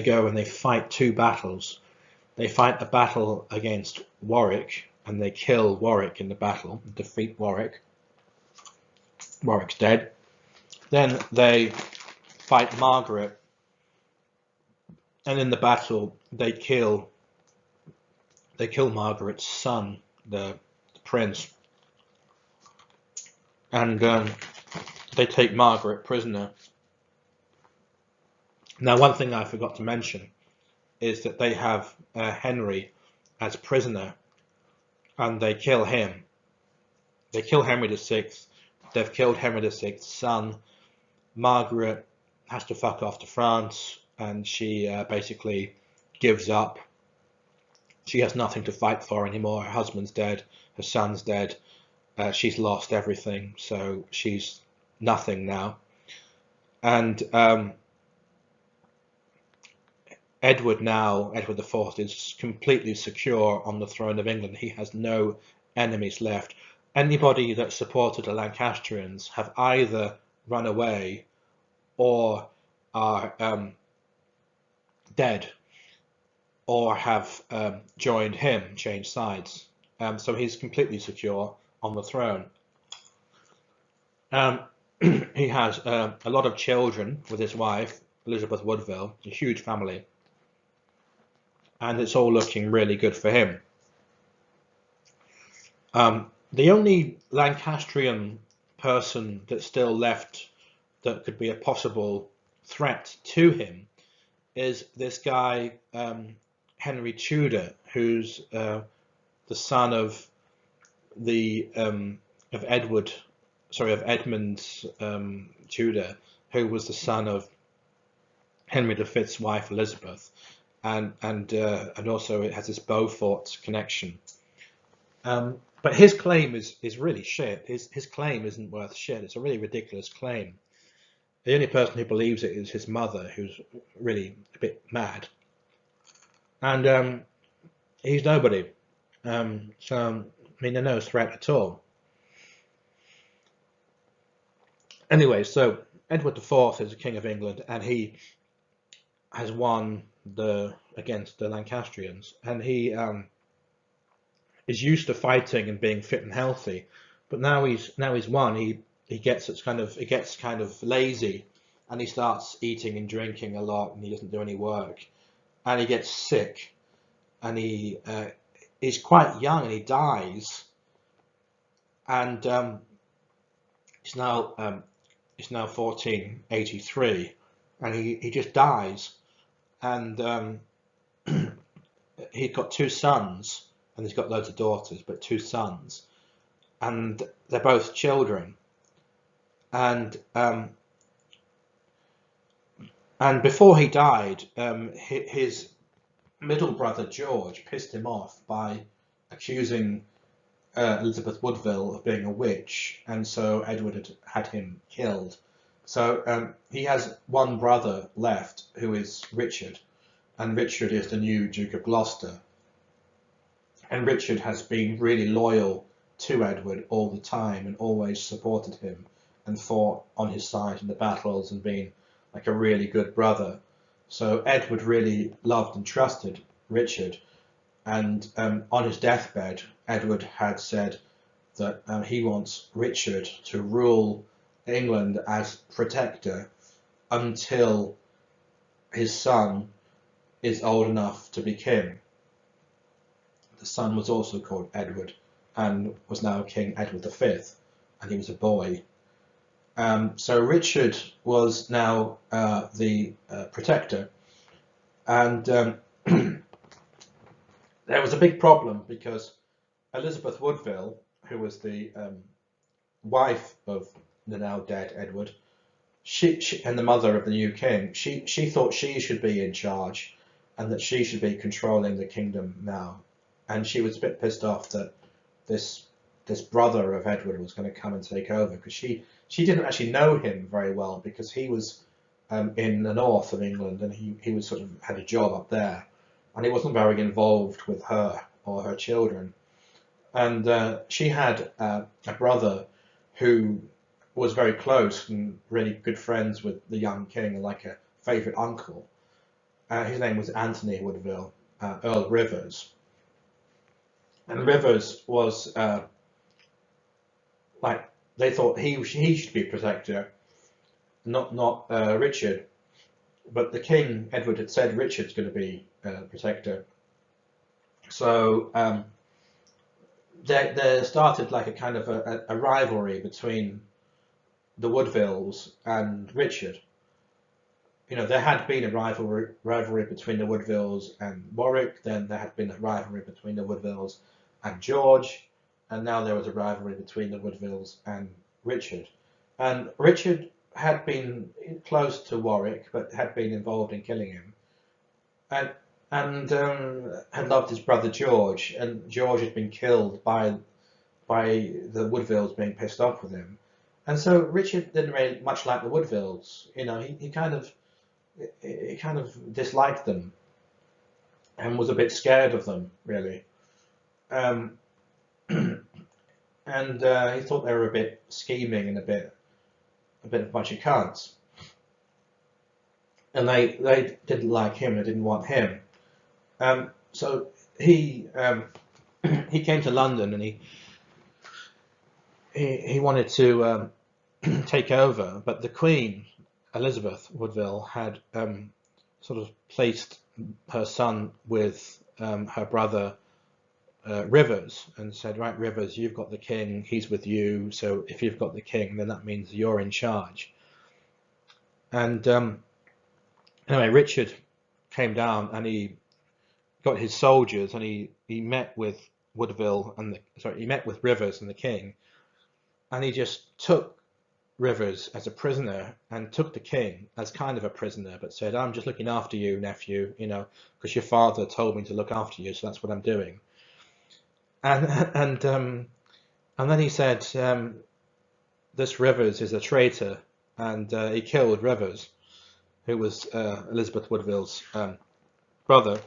go and they fight two battles. They fight the battle against Warwick, and they kill Warwick in the battle, defeat Warwick. Warwick's dead. Then they fight Margaret, and in the battle they kill Margaret's son, the prince, and they take Margaret prisoner. Now, one thing I forgot to mention is that they have Henry as prisoner, and they kill him. They kill Henry VI. They've killed Henry VI's son. Margaret has to fuck off to France, and she basically gives up. She has nothing to fight for anymore. Her husband's dead. Her son's dead. She's lost everything, so she's nothing now. And Edward IV, is completely secure on the throne of England. He has no enemies left. Anybody that supported the Lancastrians have either run away or are dead, or have joined him, changed sides. So he's completely secure on the throne. He has a lot of children with his wife, Elizabeth Woodville, a huge family, and it's all looking really good for him. The only Lancastrian person that's still left that could be a possible threat to him is this guy, Henry Tudor, who's the son of Edmund Tudor, who was the son of Henry V's wife Elizabeth, and also it has this Beaufort connection. But his claim is really shit. His claim isn't worth shit. It's a really ridiculous claim. The only person who believes it is his mother, who's really a bit mad. And he's nobody. So, I mean, they're no threat at all. Anyway, so Edward IV is the King of England, and he has won against the Lancastrians, and he is used to fighting and being fit and healthy, but now he's won. He gets kind of lazy, and he starts eating and drinking a lot, and he doesn't do any work, and he gets sick, and he's quite young, and he dies, and it's now 1483, and he just dies, and he's got two sons, and he's got loads of daughters, but two sons, and they're both children, and and before he died, his middle brother George pissed him off by accusing Elizabeth Woodville of being a witch, and so Edward had him killed. So he has one brother left, who is Richard, and Richard is the new Duke of Gloucester. And Richard has been really loyal to Edward all the time and always supported him and fought on his side in the battles and been like a really good brother. So Edward really loved and trusted Richard, and on his deathbed, Edward had said that he wants Richard to rule England as protector until his son is old enough to be king. The son was also called Edward and was now King Edward V, and he was a boy. So Richard was now the protector, and there was a big problem because Elizabeth Woodville, who was the wife of the now dead Edward, she and the mother of the new king, she thought she should be in charge and that she should be controlling the kingdom now. And she was a bit pissed off that this brother of Edward was going to come and take over, because she didn't actually know him very well, because he was in the north of England and he was sort of had a job up there, and he wasn't very involved with her or her children. And she had a brother who was very close and really good friends with the young king, and like a favourite uncle. His name was Anthony Woodville, Earl Rivers. And Rivers was like, they thought he should be protector, not Richard. But the king, Edward, had said Richard's going to be protector. So there started like a kind of a rivalry between the Woodvilles and Richard. You know, there had been a rivalry between the Woodvilles and Warwick, then there had been a rivalry between the Woodvilles and George, and now there was a rivalry between the Woodvilles and Richard. And Richard had been close to Warwick, but had been involved in killing him, and had loved his brother George, and George had been killed by the Woodvilles being pissed off with him. And so Richard didn't really much like the Woodvilles. You know, he kind of disliked them and was a bit scared of them, really. Um, and he thought they were a bit scheming and a bit of a bunch of cunts. And they didn't like him. They didn't want him. So he he came to London, and he wanted to take over, but the Queen, Elizabeth Woodville, had sort of placed her son with her brother Rivers, and said, right, Rivers, you've got the king, he's with you, so if you've got the king, then that means you're in charge. And anyway, Richard came down and he got his soldiers, and he met with Woodville and he met with Rivers and the king, and he just took Rivers as a prisoner and took the king as kind of a prisoner, but said, I'm just looking after you, nephew, you know, because your father told me to look after you, so that's what I'm doing. And then he said, this Rivers is a traitor, and he killed Rivers, who was Elizabeth Woodville's brother,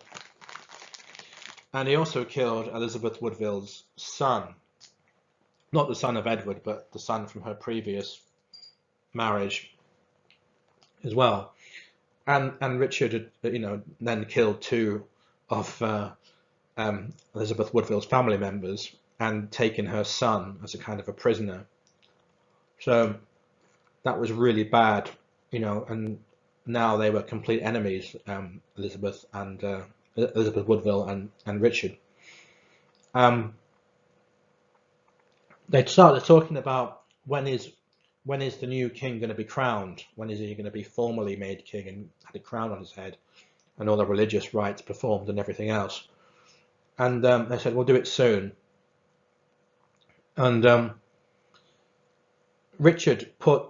and he also killed Elizabeth Woodville's son, not the son of Edward, but the son from her previous marriage as well. And Richard had, you know, then killed two of Elizabeth Woodville's family members and taken her son as a kind of a prisoner. So that was really bad, you know, and now they were complete enemies, Elizabeth Woodville and Richard. They started talking about when is the new king going to be crowned? When is he going to be formally made king and had a crown on his head and all the religious rites performed and everything else? And they said, we'll do it soon. And Richard put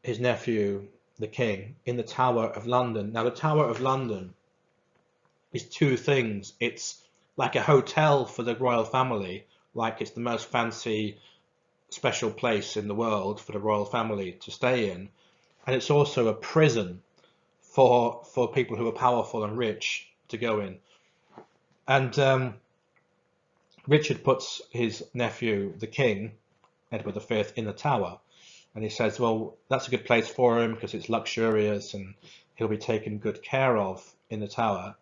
his nephew, the king, in the Tower of London. Now, the Tower of London is two things. It's like a hotel for the royal family, like it's the most fancy special place in the world for the royal family to stay in, and it's also a prison for people who are powerful and rich to go in. And Richard puts his nephew, the king, Edward V, in the Tower, and he says, well, that's a good place for him because it's luxurious and he'll be taken good care of in the Tower.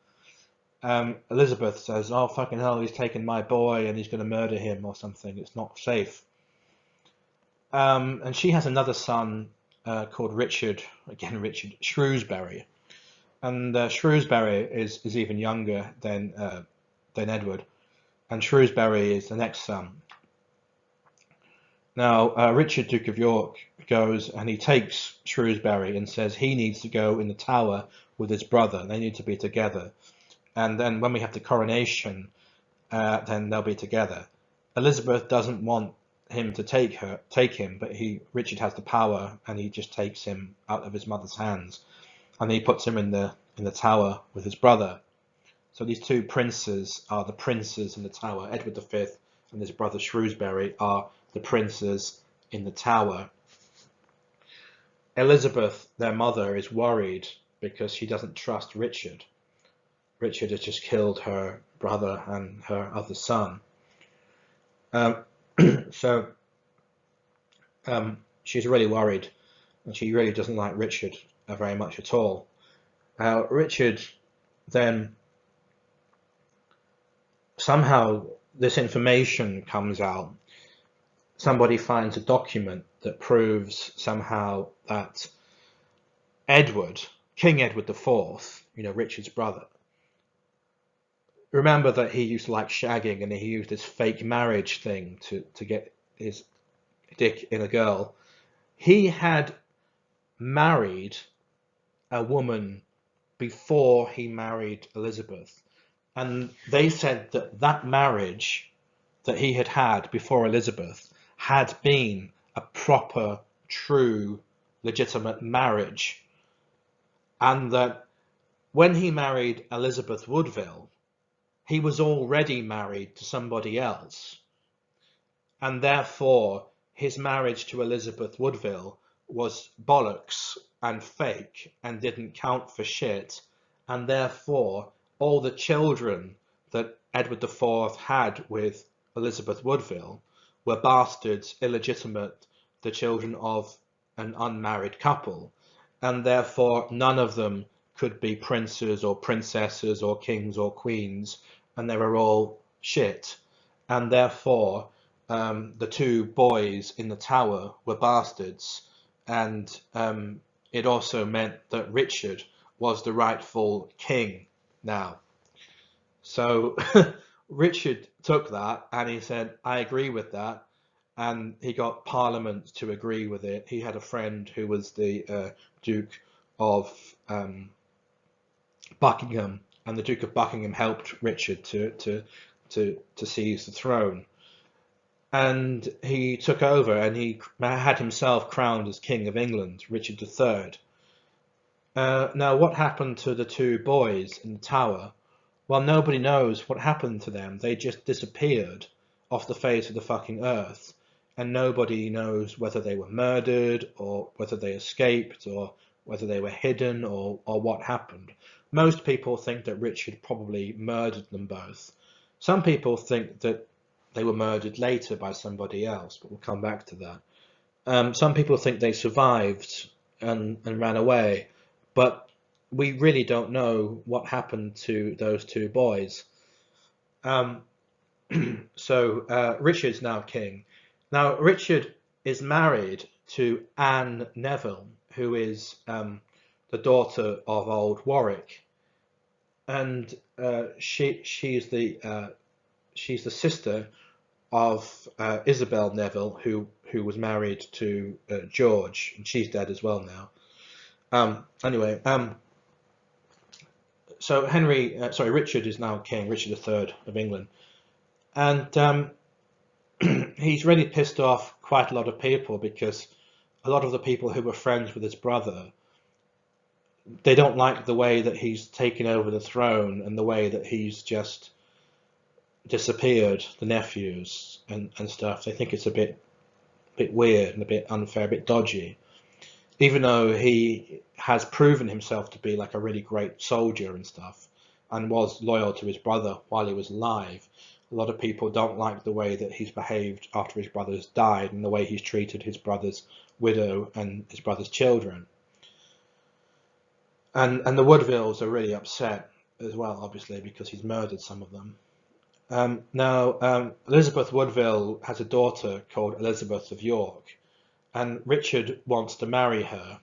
Elizabeth says, oh, fucking hell, he's taken my boy and he's going to murder him or something. It's not safe. And she has another son called Richard, again, Richard Shrewsbury. And Shrewsbury is even younger than Edward. And Shrewsbury is the next son. Now, Richard, Duke of York, goes and he takes Shrewsbury and says he needs to go in the Tower with his brother. They need to be together. And then when we have the coronation, then they'll be together. Elizabeth doesn't want him to take him, but Richard has the power, and he just takes him out of his mother's hands, and he puts him in the Tower with his brother. So these two princes are the princes in the Tower. Edward V and his brother Shrewsbury are the princes in the Tower. Elizabeth, their mother, is worried because she doesn't trust Richard. Richard has just killed her brother and her other son. So she's really worried, and she really doesn't like Richard very much at all. Richard then, somehow this information comes out. Somebody finds a document that proves somehow that King Edward IV, Richard's brother, remember that he used to like shagging, and he used this fake marriage thing to get his dick in a girl. He had married a woman before he married Elizabeth, and they said that marriage that he had before Elizabeth had been a proper, true, legitimate marriage, and that when he married Elizabeth Woodville, he was already married to somebody else, and therefore his marriage to Elizabeth Woodville was bollocks and fake and didn't count for shit, and therefore all the children that Edward IV had with Elizabeth Woodville were bastards, illegitimate, the children of an unmarried couple, and therefore none of them could be princes or princesses or kings or queens, and they were all shit. And therefore the two boys in the Tower were bastards, and it also meant that Richard was the rightful king now. So Richard took that and he said, I agree with that, and he got Parliament to agree with it. He had a friend who was the Duke of Buckingham, and the Duke of Buckingham helped Richard to seize the throne. And he took over, and he had himself crowned as King of England, Richard III. Now, what happened to the two boys in the Tower? Well, nobody knows what happened to them. They just disappeared off the face of the fucking earth, and nobody knows whether they were murdered or whether they escaped or whether they were hidden or what happened. Most people think that Richard probably murdered them both. Some people think that they were murdered later by somebody else, but we'll come back to that. Some people think they survived and ran away, but we really don't know what happened to those two boys. So Richard's now king. Now, Richard is married to Anne Neville, who is the daughter of old Warwick, and she's the sister of Isabel Neville, who was married to George, and she's dead as well now. Anyway, so Richard is now king, Richard III of England, and he's really pissed off quite a lot of people, because a lot of the people who were friends with his brother, they don't like the way that he's taken over the throne and the way that he's just disappeared the nephews and stuff. They think it's a bit weird and a bit unfair, a bit dodgy. Even though he has proven himself to be like a really great soldier and stuff, and was loyal to his brother while he was alive, a lot of people don't like the way that he's behaved after his brother's died, and the way he's treated his brother's widow and his brother's children. And the Woodvilles are really upset as well, obviously, because he's murdered some of them. Now, Elizabeth Woodville has a daughter called Elizabeth of York, and Richard wants to marry her.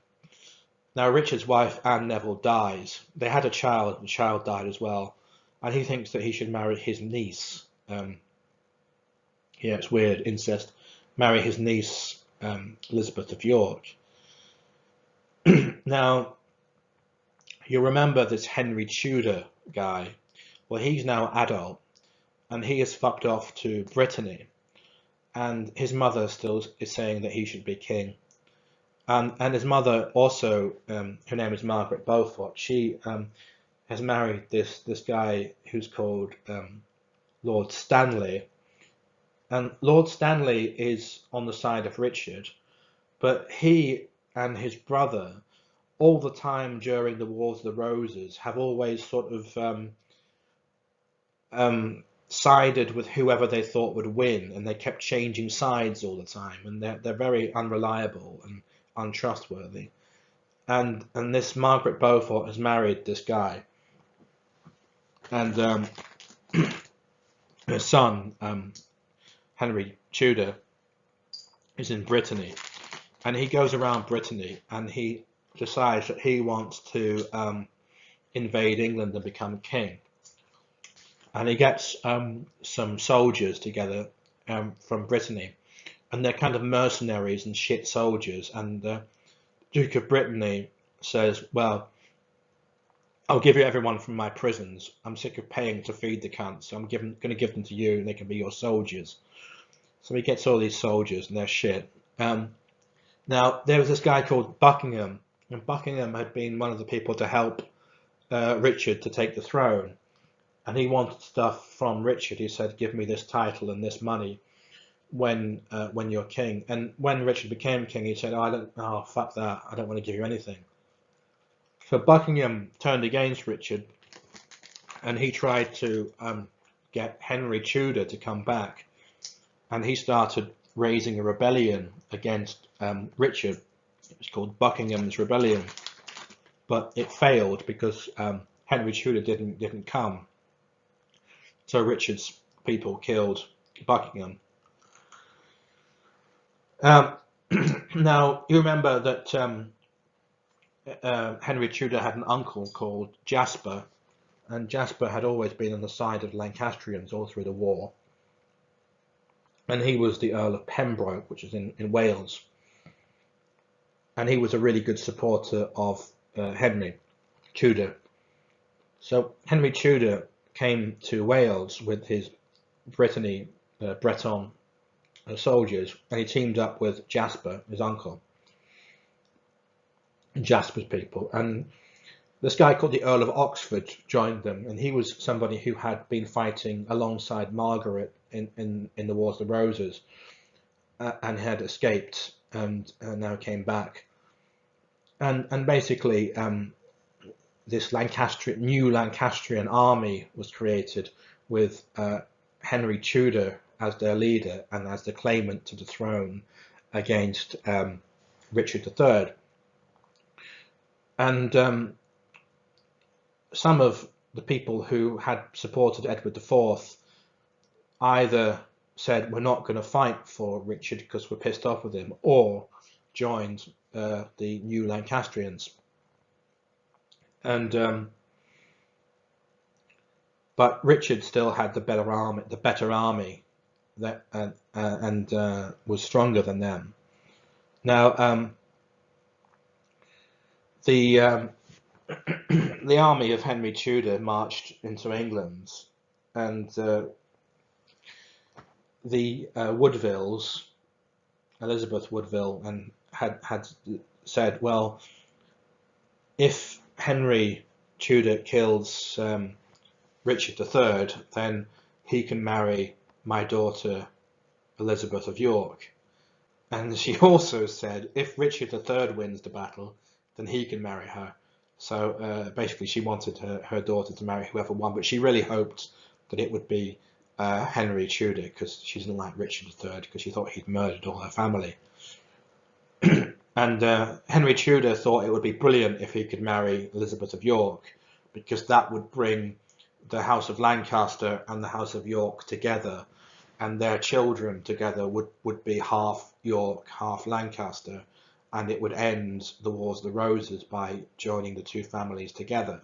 Now, Richard's wife, Anne Neville, dies. They had a child, and the child died as well, and he thinks that he should marry his niece. Yeah, it's weird, incest. Marry his niece, Elizabeth of York. Now, you remember this Henry Tudor guy? Well, he's now adult, and he is fucked off to Brittany, and his mother still is saying that he should be king. And his mother also, her name is Margaret Beaufort. She has married this guy who's called Lord Stanley, and Lord Stanley is on the side of Richard, but he and his brother, all the time during the Wars of the Roses, have always sort of sided with whoever they thought would win, and they kept changing sides all the time, and they're very unreliable and untrustworthy. And this Margaret Beaufort has married this guy, and her son Henry Tudor is in Brittany, and he goes around Brittany and he decides that he wants to invade England and become king. And he gets some soldiers together from Brittany, and they're kind of mercenaries and shit soldiers. And the Duke of Brittany says, well, I'll give you everyone from my prisons. I'm sick of paying to feed the cunts, so I'm going to give them to you, and they can be your soldiers. So he gets all these soldiers, and they're shit. Now, there was this guy called Buckingham, and Buckingham had been one of the people to help Richard to take the throne. And he wanted stuff from Richard. He said, give me this title and this money when you're king. And when Richard became king, he said, oh, fuck that. I don't want to give you anything. So Buckingham turned against Richard, and he tried to get Henry Tudor to come back. And he started raising a rebellion against Richard. It was called Buckingham's Rebellion. But it failed because Henry Tudor didn't come. So Richard's people killed Buckingham. Now, you remember that Henry Tudor had an uncle called Jasper, and Jasper had always been on the side of Lancastrians all through the war. And he was the Earl of Pembroke, which is in Wales. And he was a really good supporter of Henry Tudor. So Henry Tudor came to Wales with his Breton soldiers, and he teamed up with Jasper, his uncle, and Jasper's people. And this guy called the Earl of Oxford joined them, and he was somebody who had been fighting alongside Margaret in the Wars of the Roses, and had escaped and now came back. And basically, this new Lancastrian army was created with Henry Tudor as their leader and as the claimant to the throne against Richard III. And some of the people who had supported Edward IV either said, we're not going to fight for Richard because we're pissed off with him, or joined the new Lancastrians. And but Richard still had the better army that and was stronger than them. Now the the army of Henry Tudor marched into England, and the Woodvilles, Elizabeth Woodville, and had said, well, if Henry Tudor kills Richard III, then he can marry my daughter Elizabeth of York. And she also said, if Richard III wins the battle, then he can marry her. So basically, she wanted her daughter to marry whoever won, but she really hoped that it would be Henry Tudor, because she didn't like Richard III, because she thought he'd murdered all her family. And Henry Tudor thought it would be brilliant if he could marry Elizabeth of York, because that would bring the House of Lancaster and the House of York together, and their children together would be half York, half Lancaster, and it would end the Wars of the Roses by joining the two families together.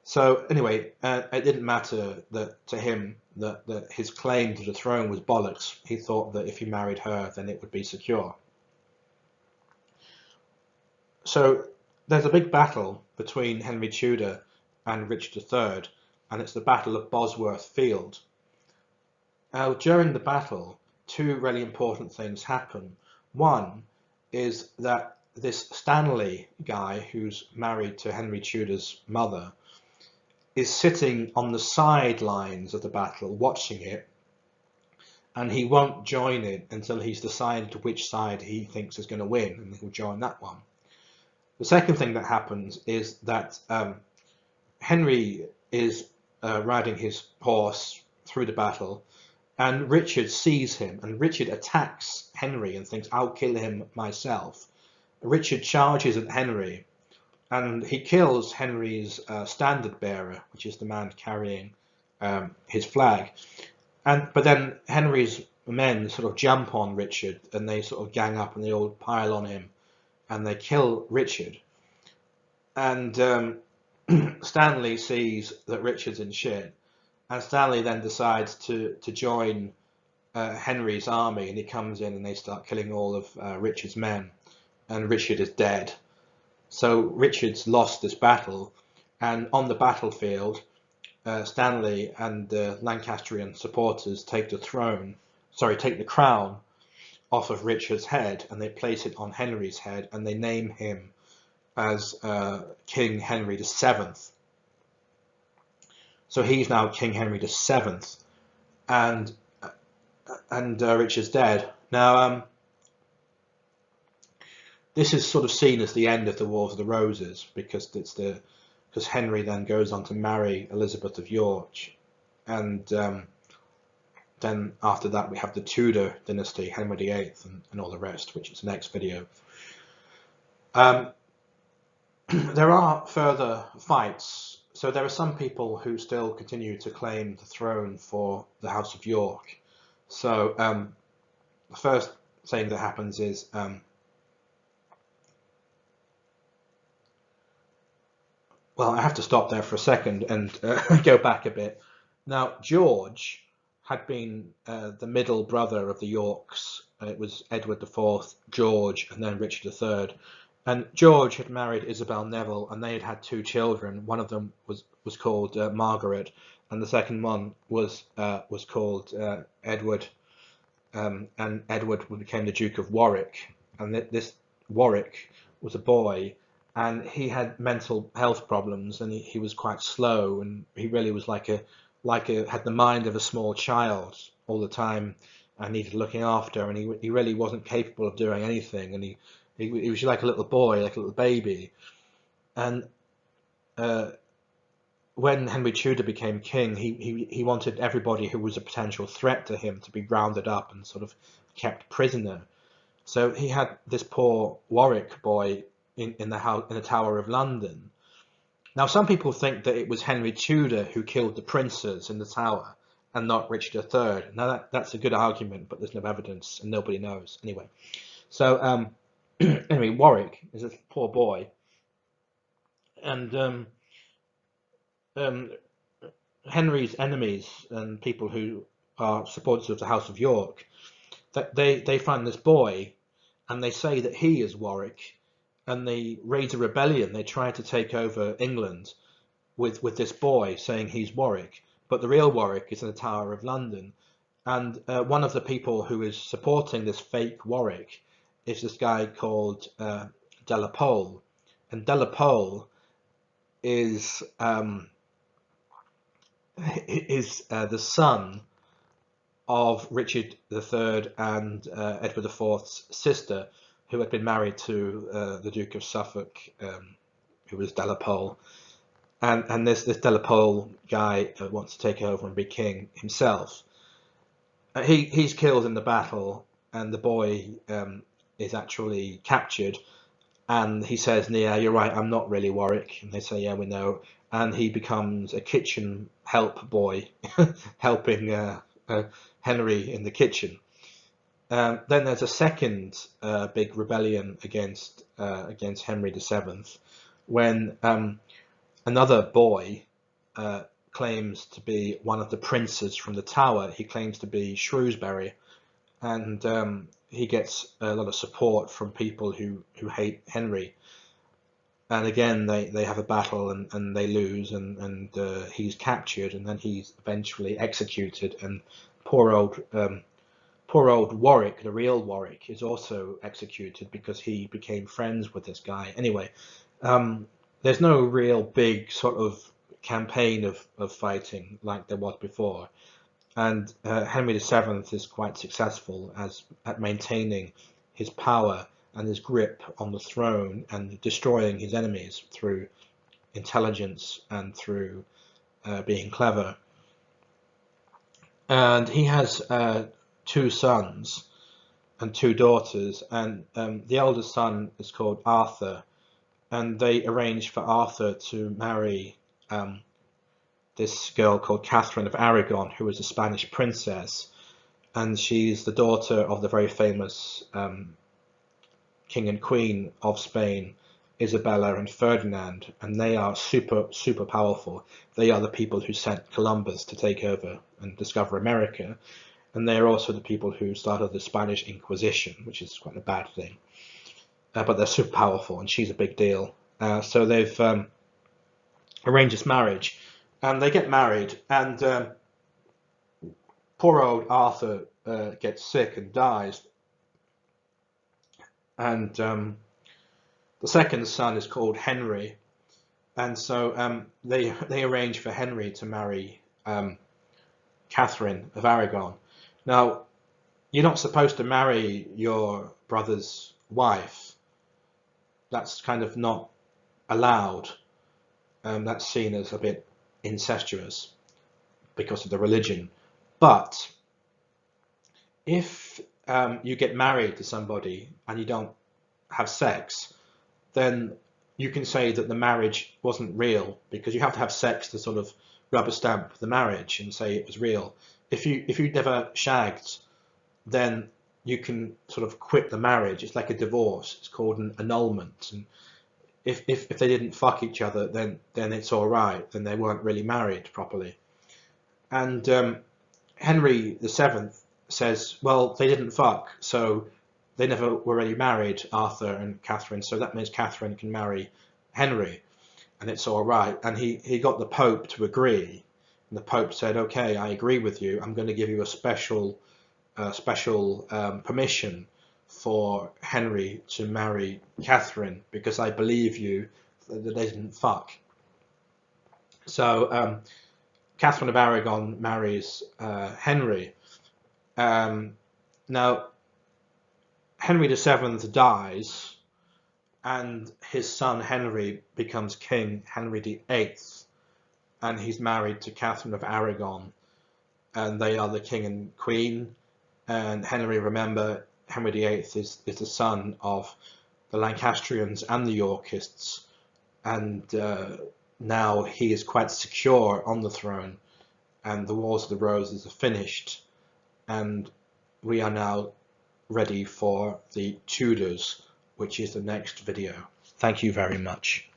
So anyway, it didn't matter that to him that his claim to the throne was bollocks. He thought that if he married her, then it would be secure. So there's a big battle between Henry Tudor and Richard III, and it's the Battle of Bosworth Field. Now, during the battle, two really important things happen. One is that this Stanley guy, who's married to Henry Tudor's mother, is sitting on the sidelines of the battle, watching it, and he won't join it until he's decided which side he thinks is going to win, and he'll join that one. The second thing that happens is that Henry is riding his horse through the battle, and Richard sees him, and Richard attacks Henry and thinks, I'll kill him myself. Richard charges at Henry, and he kills Henry's standard bearer, which is the man carrying his flag. But then Henry's men sort of jump on Richard, and they sort of gang up and they all pile on him, and they kill Richard. And Stanley sees that Richard's in shit, and Stanley then decides to join Henry's army, and he comes in and they start killing all of Richard's men, and Richard is dead. So Richard's lost this battle, and on the battlefield, Stanley and the Lancastrian supporters take the crown off of Richard's head, and they place it on Henry's head, and they name him as King Henry VII. So he's now King Henry VII, and Richard's dead. Now, this is sort of seen as the end of the Wars of the Roses, because Henry then goes on to marry Elizabeth of York, and then after that we have the Tudor dynasty, Henry VIII, and all the rest, which is the next video. There are further fights. So there are some people who still continue to claim the throne for the House of York. So the first thing that happens is well, I have to stop there for a second and go back a bit. Now, George had been the middle brother of the Yorks. It was Edward IV, George, and then Richard III. And George had married Isabel Neville, and they had had two children. One of them was called Margaret, and the second one was called Edward. And Edward became the Duke of Warwick. And this Warwick was a boy, and he had mental health problems, and he was quite slow, and he really was had the mind of a small child all the time, and needed looking after, and he really wasn't capable of doing anything, and he was like a little boy, like a little baby. And when Henry Tudor became king, he wanted everybody who was a potential threat to him to be rounded up and sort of kept prisoner. So he had this poor Warwick boy in the Tower of London. Now, some people think that it was Henry Tudor who killed the princes in the Tower and not Richard III. Now, that's a good argument, but there's no evidence and nobody knows. Anyway, so anyway, Warwick is a poor boy, and Henry's enemies and people who are supporters of the House of York, that they find this boy, and they say that he is Warwick, and they raise a rebellion. They try to take over England with this boy, saying he's Warwick, but the real Warwick is in the Tower of London, And one of the people who is supporting this fake Warwick is this guy called de la Pole. And de la Pole is the son of Richard III and Edward IV's sister, who had been married to the Duke of Suffolk, who was de la Pole. And this de la Pole guy wants to take over and be king himself. He's killed in the battle, and the boy is actually captured. And he says, "Yeah, you're right. I'm not really Warwick." And they say, "Yeah, we know." And he becomes a kitchen help boy, helping Henry in the kitchen. Then there's a second big rebellion against Henry VII, when another boy claims to be one of the princes from the Tower. He claims to be Shrewsbury, and he gets a lot of support from people who hate Henry. And again, they have a battle and they lose, and he's captured, and then he's eventually executed. And poor old Warwick, the real Warwick, is also executed because he became friends with this guy. Anyway, there's no real big sort of campaign of fighting like there was before. And Henry VII is quite successful at maintaining his power and his grip on the throne and destroying his enemies through intelligence and through being clever. And he has two sons and two daughters, and the eldest son is called Arthur, and they arranged for Arthur to marry this girl called Catherine of Aragon, who was a Spanish princess, and she's the daughter of the very famous king and queen of Spain, Isabella and Ferdinand, and they are super powerful. They are the people who sent Columbus to take over and discover America, and they are also the people who started the Spanish Inquisition, which is quite a bad thing. But they're super powerful, and she's a big deal. So they've arranged this marriage, and they get married, and poor old Arthur gets sick and dies. And the second son is called Henry, and so they arrange for Henry to marry Catherine of Aragon. Now, you're not supposed to marry your brother's wife. That's kind of not allowed. That's seen as a bit incestuous because of the religion. But if you get married to somebody and you don't have sex, then you can say that the marriage wasn't real, because you have to have sex to sort of rubber stamp the marriage and say it was real. If you never shagged, then you can sort of quit the marriage. It's like a divorce. It's called an annulment. And if they didn't fuck each other, then it's all right. Then they weren't really married properly. And Henry VII says, well, they didn't fuck, so they never were really married, Arthur and Catherine, so that means Catherine can marry Henry, and it's all right. And he got the Pope to agree, and the Pope said, okay, I agree with you. I'm going to give you a special permission for Henry to marry Catherine, because I believe you that they didn't fuck. So Catherine of Aragon marries Henry. Now, Henry VII dies, and his son Henry becomes King Henry VIII, and he's married to Catherine of Aragon, and they are the king and queen. And Henry, remember, Henry VIII is the son of the Lancastrians and the Yorkists, and now he is quite secure on the throne, and the Wars of the Roses are finished, and we are now ready for the Tudors, which is the next video. Thank you very much.